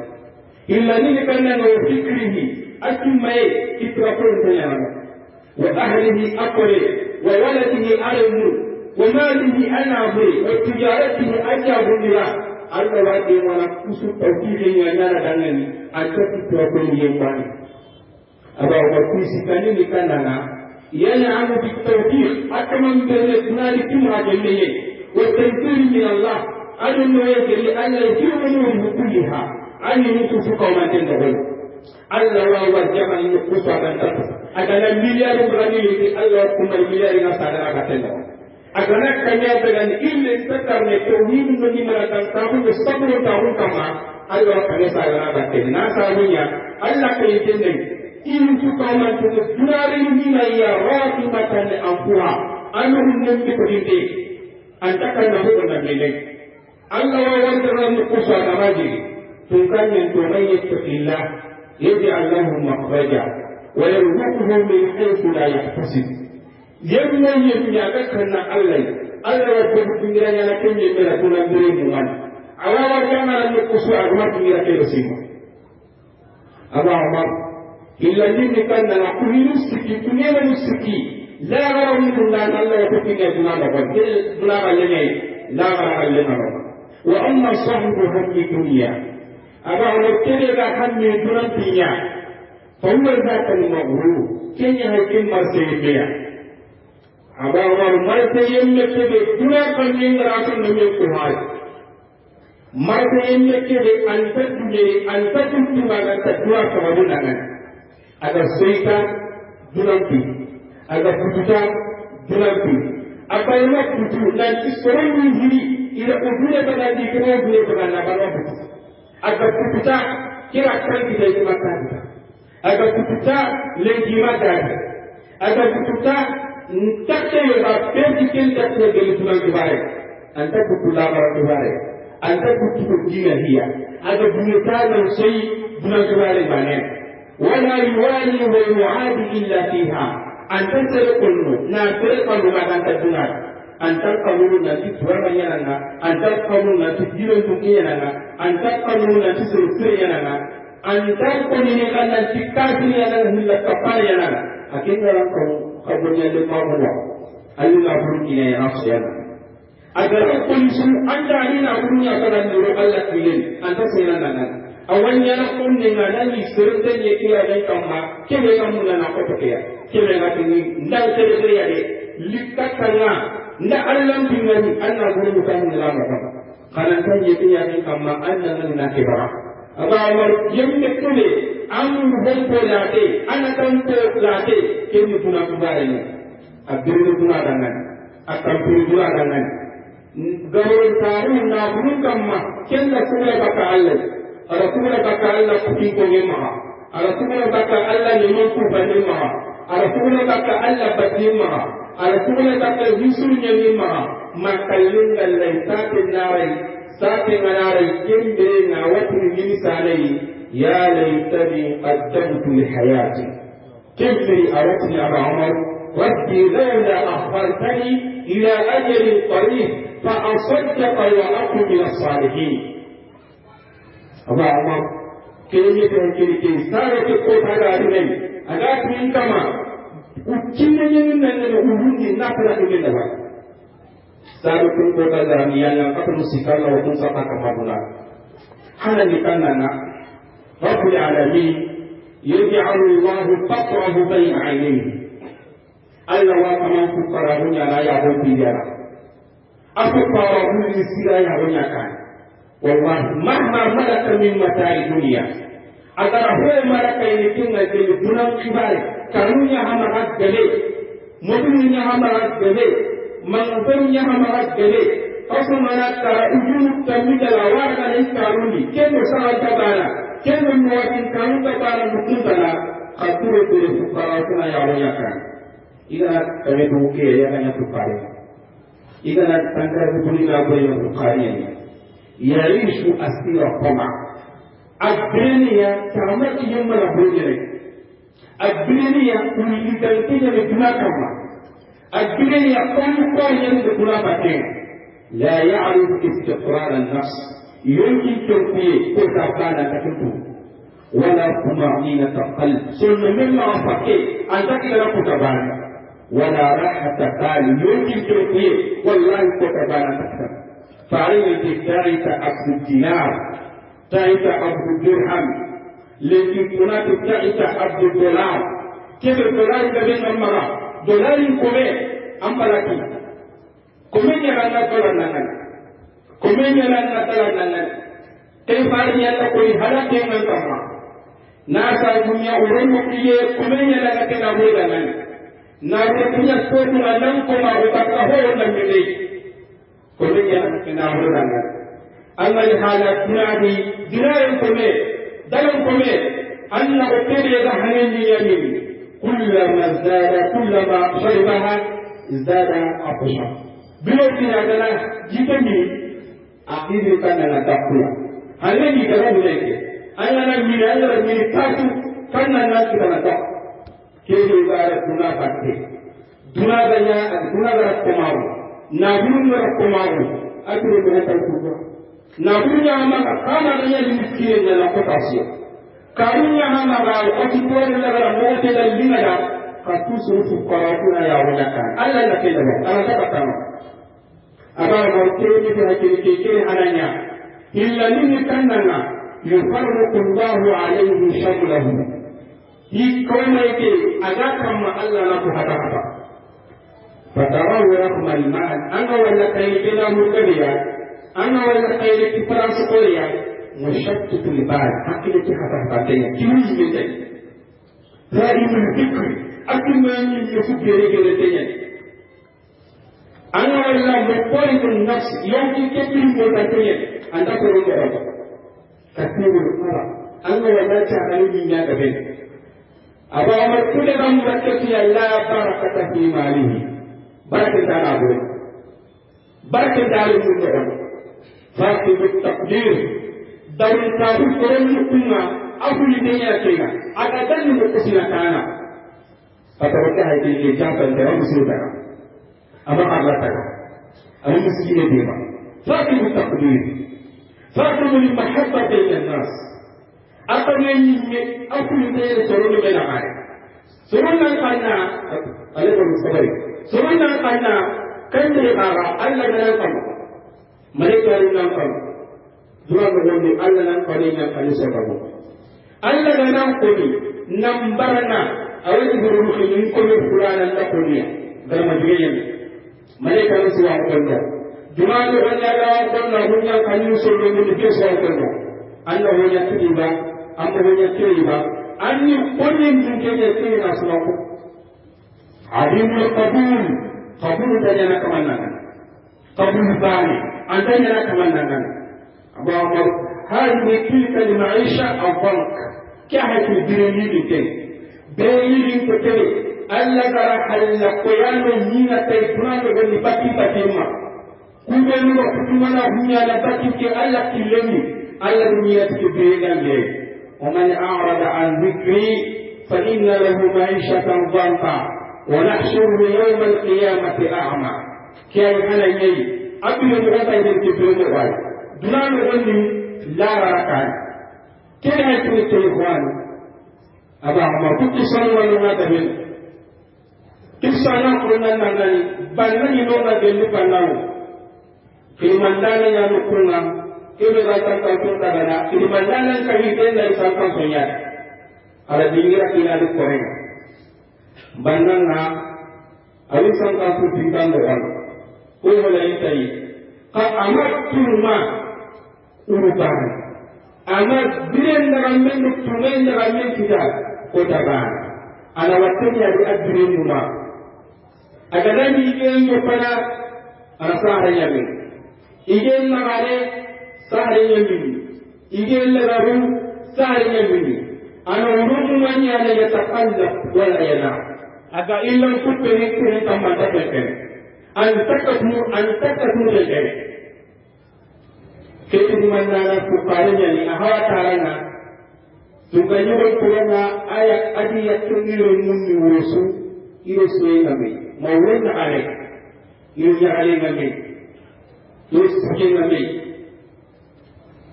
إلا نيكنا وفكره أتمي إترافون تيانا وأهله أقري وولده أرم وماله أنابي وتجارته أجاب لها الله وادي وانا كسو توفيق يانا دانني أنت إترافون يمباني أبا وكيسي كاني نيكنا ينعم بالتوفيق أكمن بيرتنا لكما جميع والتنفير من الله أنه يجري أن يسير منه كلها أن ينصف قوما تندهون الله وجمع يقص عن ذلك أجل مليار غني الله كم المليار نصارى كتندهون أجل كنيا بغن إلا استكر نتوهين من مرة تابون الصبر تابون كما الله كنيا سارى كتندهون ناساريا الله كيتندهون ينصف قوما تندهون جنارين مما يراكمة أنفوها أنهم نمتقلين أنت كنه ونملين الله وجمع يقص عن ذلك تنكن من يتق الله يجعل له مخرجا ويرزقه من حيث لا يحتسب يبنى يفياكنا الله ربك تنجرنا لكن يمرتنا بريمون على وجهنا نقص أغمار تنجرنا كيرسيما أبا عمر إلا الذين كان نقول نسكي تنين نسكي لا غرم من الله يفتنى جنانا جنانا لني لا غرم لنا وأما صاحب هم الدنيا أبا نبتدئ هم الدنيا فهو ذاك المغرور كن يهكم مرسيبيا أبا مرسيب مكتبه دنا كنين راسل نميكوهاي مرسيب مكتبه أنت تنتما تدوى سببنا أغا سيكا دنانتي أغا فتوتا دنانتي أبا يما فتو نانتي سرين هيري إذا أدوية بغادي كما أدوية بغانا بغانا فتو أغا فتوتا كلا كان كده يتما كانتا أغا فتوتا لنجيما دادا أغا فتوتا نتاكي يغا بيتي كنتا تنجل تنان كباري أنت فتو لابا كباري أنت فتو دينا هي أغا بنيتانا سي تنان كباري بانين ولا يوالي ويعادي إلا فيها أن تسرق ناسرق لما كانت الدنيا أن تلقمون نتي تورما ينانا أن تلقمون نتي جيرون تنكي ينانا أن تلقمون نتي سرسر ينانا أن تلقمون نتي كافر ينانا هلا كفار ينانا أكيد لكم قبل يدما هو أينا فرقنا ينص ينانا أجل أقول سوء أنت علينا أقول يا سلام نور الله كيلين أنت سينانا awanya na kunde ngana ni sirte ye kila dai kama kele kamu na ko to kya kele ga tini ndal tere tere ya de likatanga nda allam bingani anna guru kan ngala ma kana tan ye tiya ni kama anna nan na ke bara aba amar yemme kule am hon ko late anna tan ko late kemi tuna ku bare ni abdul tuna dangan akam tuna dangan gawon taru na guru kama kella sura baka Allah ala kuma baka Allah kuki ko yema ala kuma baka Allah ne mun ku bane ma ala suguna bakka alla batimma ala suguna bakka yusul nyamima ma kallinga lay sate narai kembe na watu ni sanai ya laitani qaddamtu li hayati kembe aratni aba umar rabbi lawla akhartani ila ajalin qarib fa asaddaqa wa akun min as-salihin aba umar kenye ke sare ke ko taga ne aga tin kama ukinye nan uhundi na kala ile ba saru kun ko taga ni yana ka musikala wa kun saka kamabula hana ni kanana rabbul alamin yaj'alu Allahu taqrahu bayna 'aynayhi alla wa kama fukarahu ya ya ho bidara afukarahu ni sira ya ho kan wallahi mahma malaka min mata'i dunya agar ho malaka ini kinga ke dunan kibare kanunya hamarat gele modunya hamarat gele mangfanya hamarat gele kaso malaka ujunu kamida warga ni karuni kendo sawa tabana kendo muwatin kanu tabana mutundala khaturu bi fukarahu ya ho kan ida kami buke ya kanya tukare ida na tangkar bukuni na boyo tukare يعيش أسير الطمع الدنيا تعمل يوم الأبوجري الدنيا ولدتين لدناكما الدنيا قوم لدناكين لا يعرف استقرار النفس يمكن تركيه كتابانا تكتب ولا طمأنينة القلب سن مما فكيه أن تكتب كتابانا ولا راحة بال يمكن تركيه والله كتابانا تكتب فعليك تعيش عبد الدينار تعيش عبد الدرهم لكن هناك تعيش عبد الدولار كيف الدولار بين المرأة دولار كومي أمبلاكي كومي يرانا دولار نانا كومي يرانا دولار نانا كيف عليك كوي هذا كيف نتما ناسا الدنيا ورمكية كومي يرانا كنابوي نانا ناسا الدنيا سوتنا لنكما وتكهو نملي كل يوم كنابولا أما الحالة تنادي جناية كمي دلم كمي أن أبتدي ذهنين يمين كلما شربها ازداد عطشا بلوكنا دنا جتني أكيد كان لنا تقوى هل كلام لك أنا من تاسو كان الناس كنا تقوى كيف يبقى دنا فاتي دنا كماو naburu na komaru akire ko ta kuba naburu ya maka kama na yali miskine na potasiyo karunya hama ga otipore na ga mote da linada ka tusu karatu na ya wala kan Allah na kai da ana ta kama aba mo ke ta ke hananya illa ni kannana yufarriqu Allahu alayhi shamlahu hi koma yake aga kama Allah na ku hada hada فتراه رقم المال أنا ولا كيدنا مرتبيا أنا ولا كيدك فرانس قرية مشتت البال أكيد حتى بعدين كيوز مني دائما الفكر أكيد ما يفكر رجلتين أنا ولا مقارن النفس يمكن كثير مرتبيا أن تكون مرتبا كثير المرة أنا ولا تعلم من يدبين أبا عمر كل من مرتبيا لا بركة في ماله بركة على أبوه بركة على المدعم فاكتب التقدير دور التابوت قرن الأمة أقول الدنيا كينا أكدن مقصنا كانا فتوقعها إلي جانبا لهم مسلطة أما أغلطك أما مسكين ديما فاكتب التقدير فاكتب المحبة بين الناس أقول الدنيا سرون بين عارف سرون كانا عليكم الصبري سرنا قلنا كم رقارا ألا ننقل ملكا ننقل دعا مغني ألا ننقل ننقل سببه ألا ننقل نمبرنا أولا بروخي ننقل فلانا نقلنا غير مجرين ملكا نسوى قلنا دعا مغني ألا قلنا هنا كان يسر من جسوى قلنا أنه يكذب أنه يكذب أن يقول من كذب أسمعه عظيم القبول قبول دنيا كمان قبول باني عندنا كمان أبو عمر هذه تلك المعيشة الضنك كهت الدنيا كده بيني كده alla gara halla ko yano nyina tay dunano gonni batti batima kube nugo kutumana hunya la batti ke alla kilemi alla dunya ke begange wa man a'rada an dhikri fa inna lahu ma'ishatan dhanka wa nahshuruhu yawm al-qiyamati a'ma kay hana yayi abdu mo ta yin ke bego wal dunano gonni la rarakan kay hay ko ikhwan aba ma kutti sallallahu alaihi wa sallam kisana kuna nangani banna yino na gelu bannawo kimandana ya nukunga kebe gata kantunta gana kimandana kahite na isaka sonya ala dingira kina du koreng banna na awisan ka su tingkan doan ko wala itai ka amat turma urutan amat biren nagamen nukunga nagamen kita ko taban ala watenya di adrin numa agadani igen yopana ana sahara yamin igen nagare sahara yamin igen lagaru sahara yamin ana urumu manya ala yatakallaf wala yana aga illan kuppeni kene tamanta peken antakatu leke ketu manana kuparenya ni ahawa tarana tunganyo kurana ayak adi yakungiro munni wosu irosu ngame mawlana ale yunya ale ngame yusuke ngame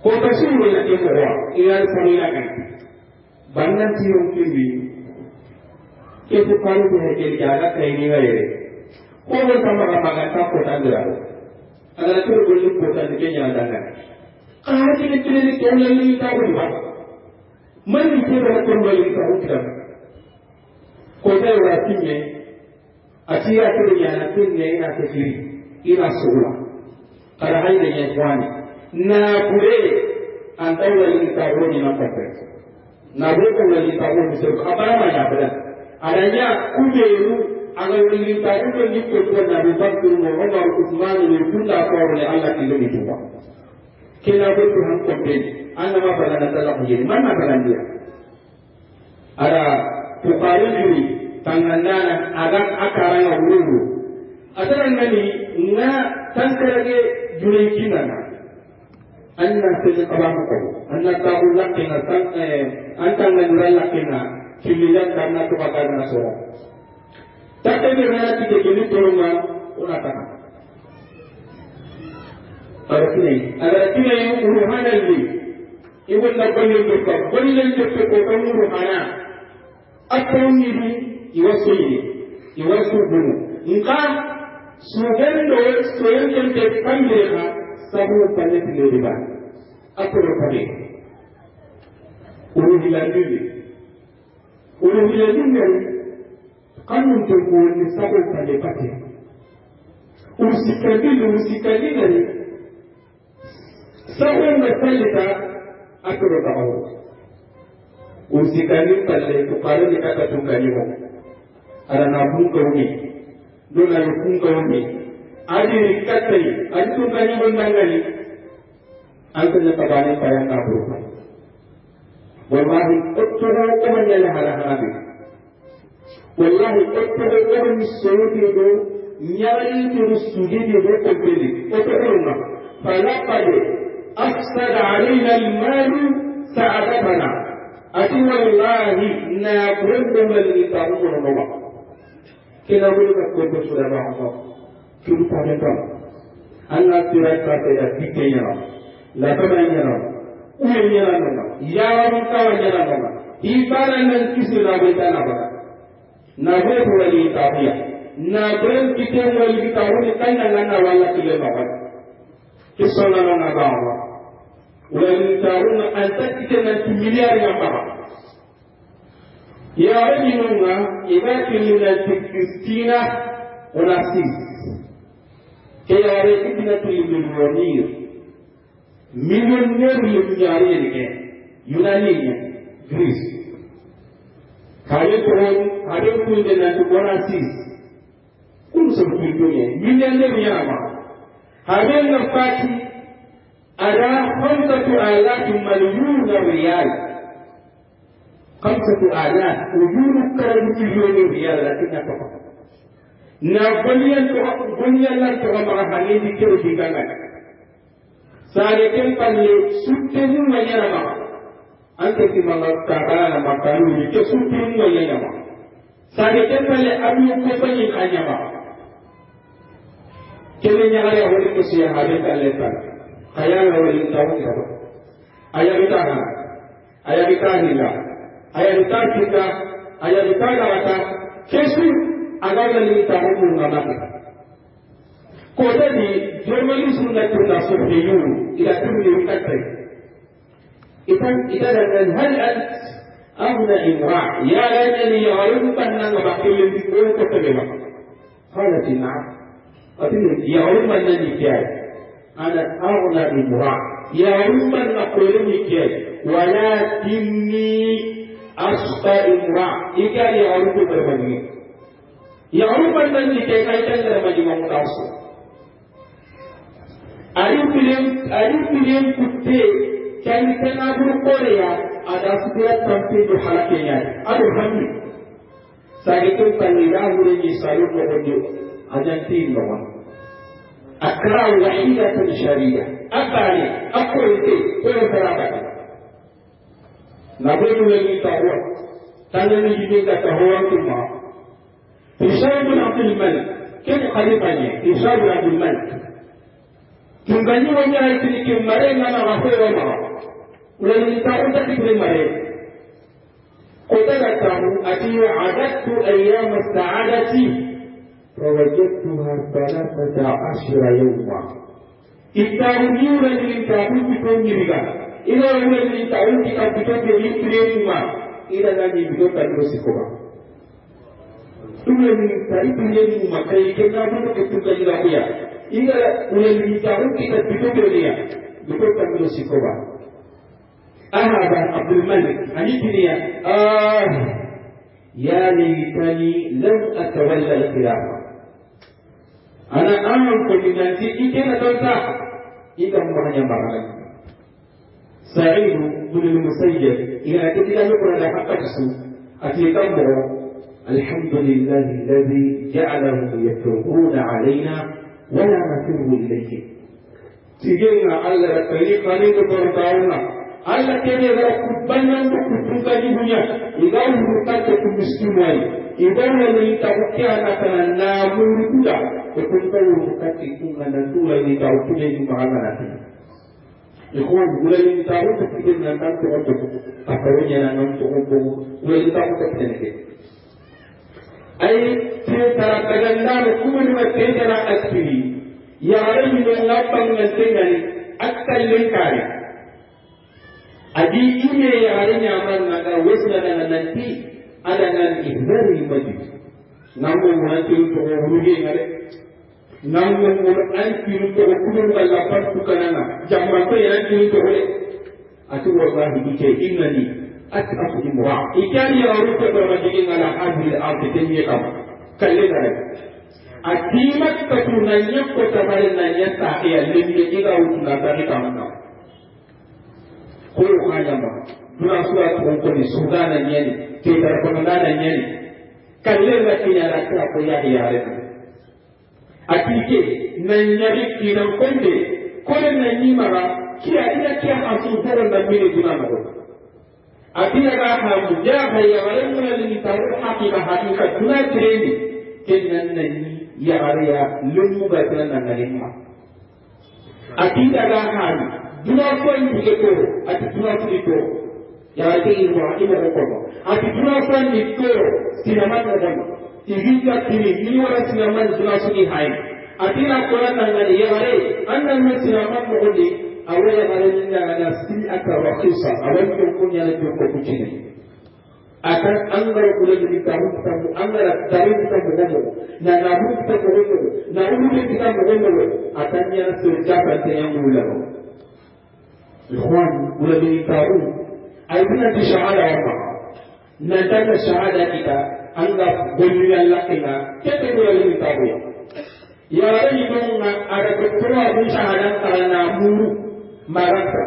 ko tasuru na kemoa iyal samina kan bannan tiyong kimbi ketu paru de ke jaga kaini gaye ko won sama ka ko tandira agara tu golli ko tan ke nya danga kahati ke tele ke olali ta ko ba man ke da ko olali ta ko ko da wasiye atia kunya na tunne ina kafiri ina sura kada haide ya kwani na kure antawa ni tawoni na kafe na boko ni tawoni so abara ya bada adanya kujeru agar ni tawoni ni ko na Bakr mo Umar Uthman ni kunda ko le Allah kiloni tuwa kila betu han kombe ana ma bala na tala kujeni mana bala dia ada tukari juri tangandana agak akaranga wuru atara ngani nga tankarage juri kinana anna sele kabamu ko anna tabu lakina tan antanga nura lakina kililan karena kebakaran sura tapi berana tidak gini tolongan ona kana ada kini yang uruhana ini ibu nak balik ke balik ke kota uruhana atau ini iwasu bunu nka sugendo soyen ke kambira sabu panet leriba akoro pare uruhilandile kanun to ko ni sabu panet pate usikadile sabu mesalita akoro tawo usikani palle tukare ni kata tungani mo arana bunga umi dona yukunga umi adi rikatai adi tungani bondangani antanya tabane payang kabru wallahi uttuhu umanya lahalahabi wallahi uttuhu umanya suyudi do nyari tiru sujudi do kompeli uttuhu falaqad afsada alayna almalu sa'adatana ati wallahi na kurendo mali tamu no kena boleh berkumpul sudah Allah kita dengar anak tirai kata ya dikenya lapannya uenya nama ya orang kawannya nama ibaran dan kisah nabi tanah nabi boleh tabiya nabi kita boleh tahu ni kaya nana wala kile nama kisah nana nama boleh tahu antar kita nanti miliar yang apa ya rajuluna ibakiluna Kristina Onassis kaya rejibina millionaire limunyari yake Yunani Greece kaya tuhon ada kuinde na Onassis kumsabui dunia millionaire yama ada nafasi ada 5,000 milioni riyal 5 آلاف وجود كرم مليون ريال لكن فقط بنيا لن تغمر حنيدي كيرو ديغانا ساريكين قال سوتين ما ينما أنت في مكانا مكانو يك سوتين ما ينما ساريكين قال أبيو كوباني كانيما كمن يغير ولي مسيا هذه كاللتا خيال ولي تاون كذا أيا بتاعنا أيا بتاعنا أيا بتاعنا أيا بتاعنا كيسو أغانا لي تاون نامك كودني جرمالي سنة الناصريون إلى تبني الكتر إذا هل أنت أغنى امرأة يا ليتني يعلمك أنك بقي بكل كتبها قالت نعم يعلم أنني كاي أنا أغنى امرأة يعلم أن أقولني كاي ولكني أشقى امرأة إذا يعلم برمجي يعلم أنني كاي كاي برمجي ممتاز Ari film kutte kami tengah berkorea ada sebuah tampil halaknya. Aduh kami. Saya itu panitia boleh disalur menunjuk ajantin bawah. Akrau wahidah syariah. Apa ni? Apa itu? Boleh terangkan. Nabi boleh tahu. Tanya ni juga tahu tu mah. Isyarat bin Abdul Malik. Kena khalifahnya. Isyarat bin Abdul Malik. Tungganyi wanya itu ni kemari mana rasul orang. Ulang tahun tak dikemari. Kota katamu ati adattu ayyam as-sa'adati fawajadtuha 13 yawma. Itahuni ulang tahun bikin diriga. Ila ulang tahun kita bikin diri prima. Ila lagi bikin terus sekolah. Ulang tahun bikin makai kenapa begitu kaya? Ila ulang tahun kita bikin dia, bikin terus sekolah. Ahaba Abdul Malik, ani dia. Ya laitani lam atawalla al-khilafah. Ana aman ko nanti ikena tonta, ika mahanya marang. Sa'id bin al-Musayyib, ila ketika lu berada hakatsu, atika mo, alhamdulillah alladhi ja'alahu yatrukuna alaina wala nasiru ilayhi. Tigenga Allah kali ko bertauna. Allah kene da kubbanan da kutunga di dunia idan mutaka ku miskinai idan ne ta kukiya na kana na murkuda ko kun ta mutaka ku ngana tuwa ni ta kukiya ni maana na ikhwan gula ni ta ku kukiya na ta ko to akaronya na nan to ko wala ta ku kukiya ne ai sai tara kaganda ku ni ma te tara askiri ya rayu ne lapang na tengani akkalin kare Adi ine hari nyaman naga wesna dengan nanti ada nan ibari majid. Namun nanti untuk rugi ngade. Namun nanti untuk kudur balapan bukanana. Jaman tu yang nanti untuk oleh. Atu wallahi ike innani at'afu imra. Ikan ya orang bermajid ngala hadir arti tanya kamu. Kalle ngade. Atimat ketunanya kota barenanya sahaya lebih jika utulan dari kamu. Kau hanya dua surat untuk disugana nyeri, kita pengendara nyeri. Kalian lagi nyara apa yang diare? Akhirnya nyari kita konde, kau nanti marah, kia hasil orang dan milik guna mahu. Akhirnya kamu jaga yang orang melalui tahu hati guna treni, kena nanti yang area lumbu batuan dan lima. Akhirnya kamu dua poin begitu, ati dua itu, yang ada ini berapa? Ati dua poin itu, sinaman ada, tiga ini orang sinaman dua segi hai. Ati laporan tanggal yang ada, anda sinaman mengudi, awal yang ada si akar wakisa, awal yang punya cukup kucing. Akan anggar boleh ditahu kamu, anggar dari kita berumur, namun kita berumur, namun kita berumur, akannya surga yang mulia. Ikhwan, boleh ditahu. Aibuna di syahada apa? Nanti syahada kita anggap boleh Allah kita boleh ditahu. Ya ini ada beberapa syahada karena muru maraka.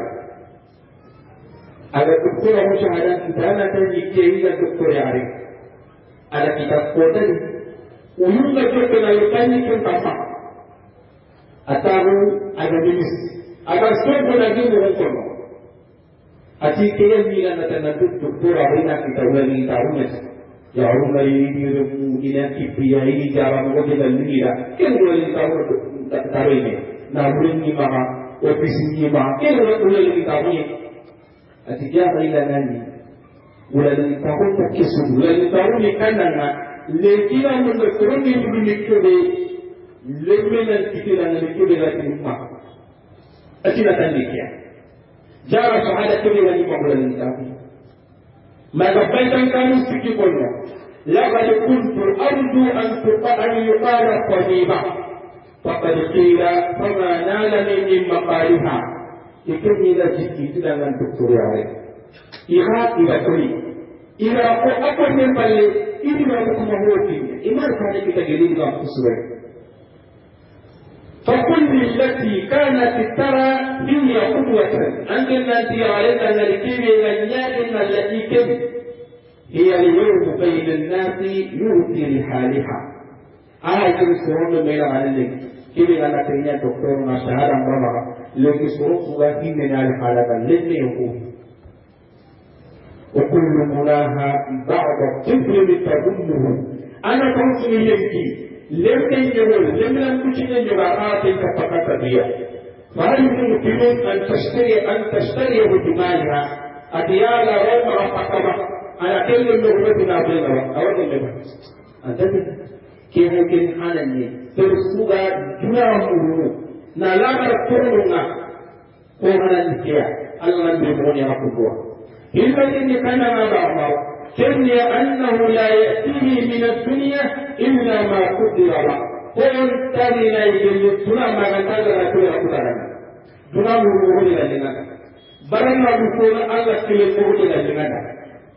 Ada doktor musyahadah kita nanti dikiri dan doktor hari. Ada kita kota ni, ulung macam kenaikan ni pun tampak. Atau ada minis, ada semua lagi orang kono. Aci kaya ni lah nanti doktor hari nak kita ulangi tahunya. Ya orang ini kipiya ini cara mungkin dan ni lah. Kan ulangi tahu ini. Namun ni mah, ofis ni mah, kan ulangi tahunya. Atika kailangan ni ulangi tahu tak kisah ulangi tahu ni kanana lekina menurut ni begitu lemenan kita dengan itu lagi rumah atina tandikia jara sahada tu lagi ulangi tahu maka baikkan kamu sikit kono laqad kuntu arju an yuqala qadiba faqad qila fama nalani min maqaliha itu ila jiki dengan doktor yang iha ibaduli ila apa yang paling ini baru kemahuan iman kali kita gini dalam usul فكل التي كانت ترى دنيا قدوة أنت التي عليك أن الكيمياء الجنة التي كم هي اليوم بين الناس يؤتي لحالها آية السرور من العالم كيف أنا كرينا دكتور مشاهد أمرنا لكن سرور سواهي من الحالة لن يقوم وكل مناها بعض الطفل تظنه أنا كنت يمكي لم يقول لم تجد جراءات فقط بها فهل يمكن أن تشتري بجمالها أديال روما فقط على كل نغمتنا بينها أو نغمتنا أنت كيف يمكن أن tersuga juna mulu na lagar turunga ko hanan kiya Allah bi boni akwa hilma ni kana ma ba kenni annahu la yatihi min ad-dunya illa ma qadira la qul tamina yil tuna ma ganda la tu akutara juna mulu ni la lina baranna ko Allah kile ko ni la lina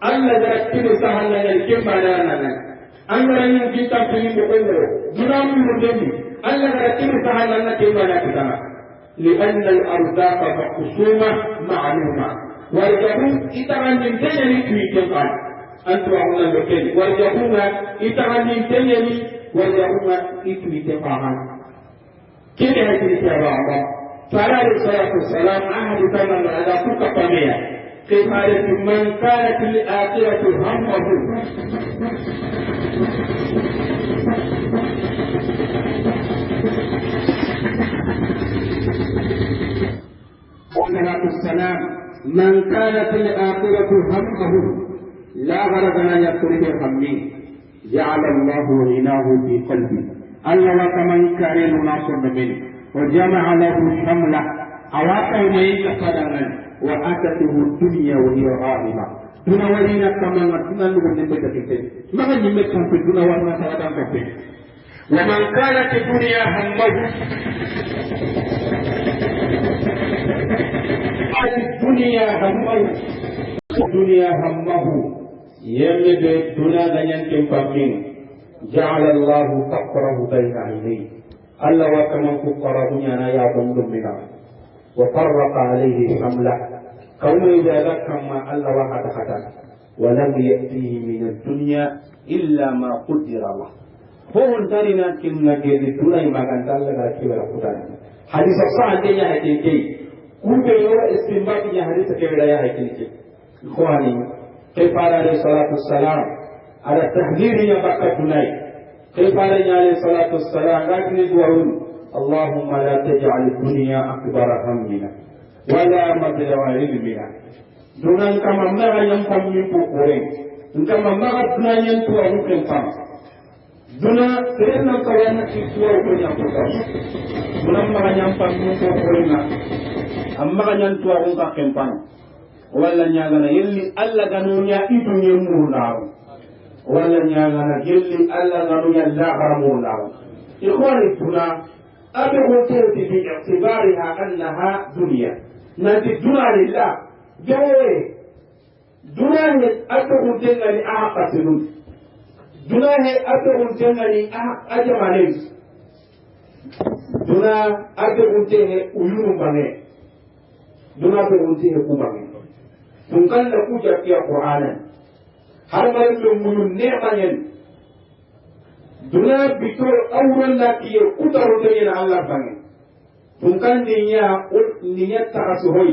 Allah da kile sahanna ni kemba na angara ni kita pilih betul, junam mudeni. Allah berarti sahaja nak kemana kita. Lianna al-arzaq maqsumah ma'lumah. Wajahum kita akan minta ni tujuan. Antu awalnya betul. Wajahumnya kita akan minta ni wajahumnya itu tujuan. Kita harus siapa Allah. Para Rasulullah Sallam ahad zaman ada kuka pamia. Kepada man kanat al-akhiratu hammahu. Waalaikumsalam. Man kanat al-akhiratu hammahu la gharadana yakun bi hammi ja'ala Allahu ghinahu fi qalbi. Allah wa kaman kana munasib min wa jama'a lahu shamla awaka mai kasadangan wa atatuhu dunya wa hiya ghaliba. Duna walina kaman tunan lu ne beta kete. Maka ni me kan duna warna salatan kete. Wa man kanat dunya hammahu dunia hammahu yamde duna ganyan kempamin ja'ala Allah taqrahu baina aynayhi Allah wa kaman ku qarahunya na ya bundum mina wa farraqa alayhi hamla kauma idza kama Allah wa hada wa lam yatihi min ad-dunya illa ma qaddara Allah hon tarina kinna ge duna magan Allah ga kibara kudan hadis sahih ya hakiki Kumbe yora istinbat ya hadis ke wilaya hakiki ikhwani kifara alayhi salatu wassalam ala tahdhiri ya bakat dunai kifara alayhi salatu wassalam lakini du'un Allahumma la taj'al dunya akbar hammina wala mablagha ilmina dunan kama mara yang pammi ko ore kama mara dunan yang tuwa hukum pam duna serenna kawana tuwa ko yang ko dunan mara yang pammi ko ore na amma kanyan tuwa kung kakempang wala nyaga na yelli alla ganunya itu nyemurnaw wala nyaga na yelli alla ganunya laqamurnaw ikhwani tuna abe hotel bi i'tibariha annaha dunya nanti dunya lillah gawe dunya ne abe hotel ni aqatilun dunya ne abe hotel ni ajamale dunya abe hotel ni uyunu bane duna be unti e kubangi tungkan la ku jakiya qur'anan har maram be munu nemanyen duna bito awran la ki kutaru de ina Allah bangen tungkan niya ta'asuhoy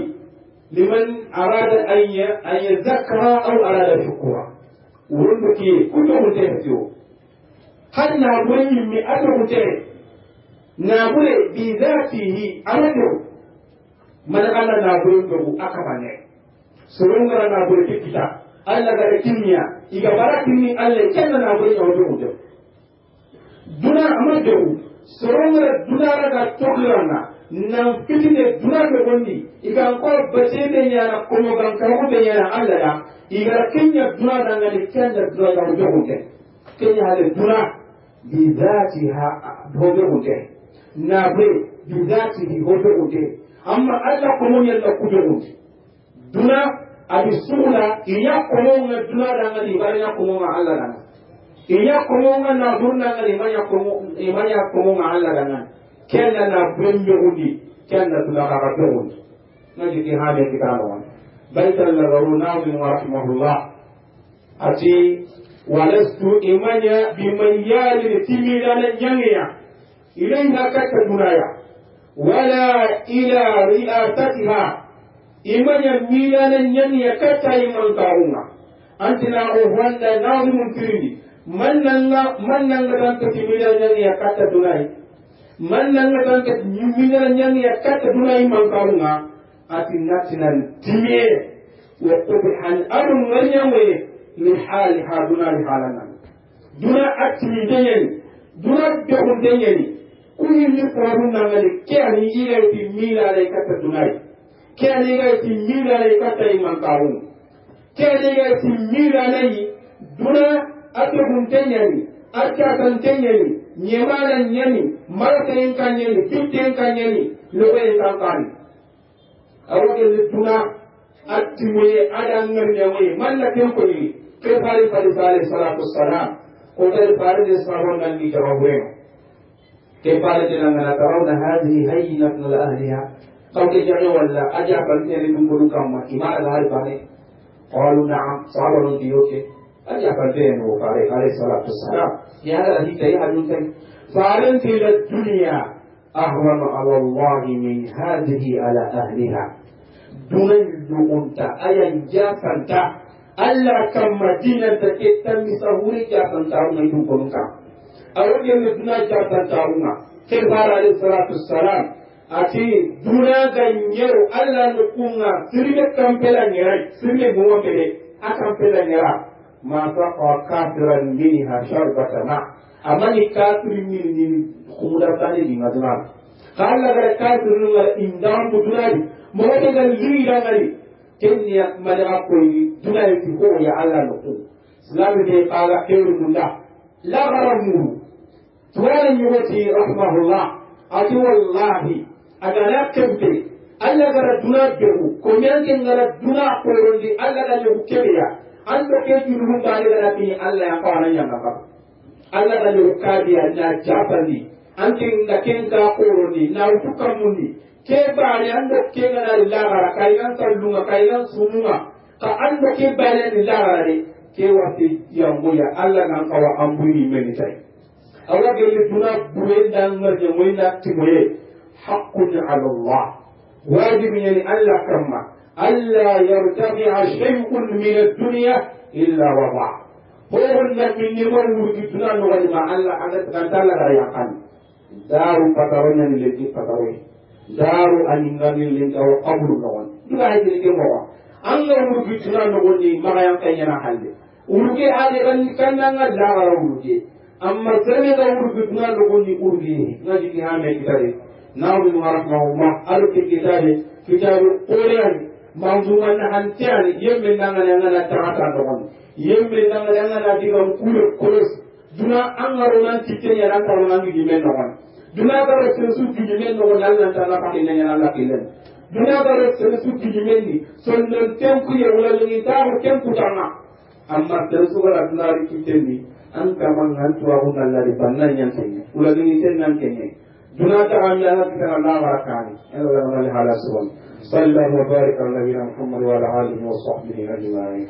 liman arada an yadhakkara aw arada shukura urun ki kutu de tiyo har na burin mi ado de na bure bi zatihi arado man kana na burin do akabane surunga na burin kita Allah ga kimya iga barakini Allah kenna na burin do duna amado surunga duna ga toklana nan fitine duna be gondi iga ko basede nyana komo gan kawo be nyana Allah da iga kenya duna da ngani kenna duna da do kenya hade duna bi zatiha do na bre bi zatihi do amma Allah ko mun yalla ku do duna adi sura iya ko mun duna da ngani bariya ko mun Allah da iya ko mun na dunna ngani manya ko mun Allah da ngani kenna na brembe udi kenna duna ka do naji ki hade kitaba baital lagaru nazim wa rahimahullah ati walastu imanya bimayali timidana nyangya ilayha katadunaya wala ila ri'asatiha imanya milana nyangya kataiman kaunga antina ohwanda nazimun tiridi mannanga tanka timidana nyangya katadunaya mannanga tanka milana nyangya katadunaya man kaunga ati natinan timie wa qubhan arun maryamu لحالها دون لحالنا دون أكل دين دون بيع دين كل يقولون مالك كأني إلى تميل عليك تدناي كأني إلى تميل عليك تيمان كارون كأني إلى تميل علي دون أكل دين أكل دين نيمان نيني مرتين كنيني فيتين كنيني لبين كاني أوجد دون أتمي أدم نيمي من لا تنقلي كيف عليه الصلاة والسلام قتل فارد الصلاة الذي جوابه كيف لنا ترون هذه هينة لأهلها قال جعلوا ولا أجاب الذين من بلوكم وكما الهارب عليه قالوا نعم صابرون ديوكي أجاب الذين وفارد عليه الصلاة والسلام يا هذا الذي يهدون فارد إلى الدنيا أهون على الله من هذه على أهلها دون أنت أيا جافنت Allah kan Madina da ke tan misahuri ya san taru mai dukkan ka a wajen da duna ya san taru na sai fara da salatu salam a ce duna ganyar Allah da kunga sirri kan pela nyerai sirri goma pele akan pela nyera ma fa kafiran min ha sharbata ma amma ni kafirin min khumda tani di madina kala ga kafirin ga indan budunari mo wata ga lira ngari kenya madaga koyi duna yi ko ya Allah no ko islamu de qala khairu munda la garamu tuwala ni wati rahmahullah ati wallahi agana kembe Allah gara duna behu ko nyanke ngara duna ko rondi Allah da ne kebeya ando ke juru ngale da ni Allah ya fa nan yanga ka Allah da ne kadiya na japani anke ngakenga ko rondi na utuka mundi ke bari ando ke ngana lagara kailan sallunga kailan sununga ka ando ke bari ni lagara de ke wati yambuya Allah nan kawa ambuni meni tay Allah ge le duna buwe dan ngarje moy na timoye haqqun ala Allah wajib ni Allah kama alla yartafi'a shay'un min ad-dunya illa wada honna min nimur gi duna no wali ma Allah aga kan tala ga yakan daru pataronya ni le pataroy daru aningani linka wa qabru kawan duga hadi ke mo anga urgi tuna no gonni magayam kanyana halle urge ade kan nanga dawara urge amma sene ga urgi tuna no gonni urgi ngaji ki ha me kitare nawu rahmahullah alki kitabu qur'an manzuman hantiyani yemme nanga nanga taata no gonni yemme nanga nanga digam kulos duna anga ronan tikenya ran ko nan gi men no gonni duna garo sensu kijimen no nalla tala pakina nyana la kilen duna garo sensu kijimen ni sonnon temku ye wala ni taru temku tama amma sensu gara duna ri kitendi an kaman han tuwa ko nalla ri banna nyan sen wala ni sen nan kenye duna ta anya na kita Allah barakani ela wala hala subhan صلى الله وبارك على نبينا محمد وعلى آله وصحبه أجمعين.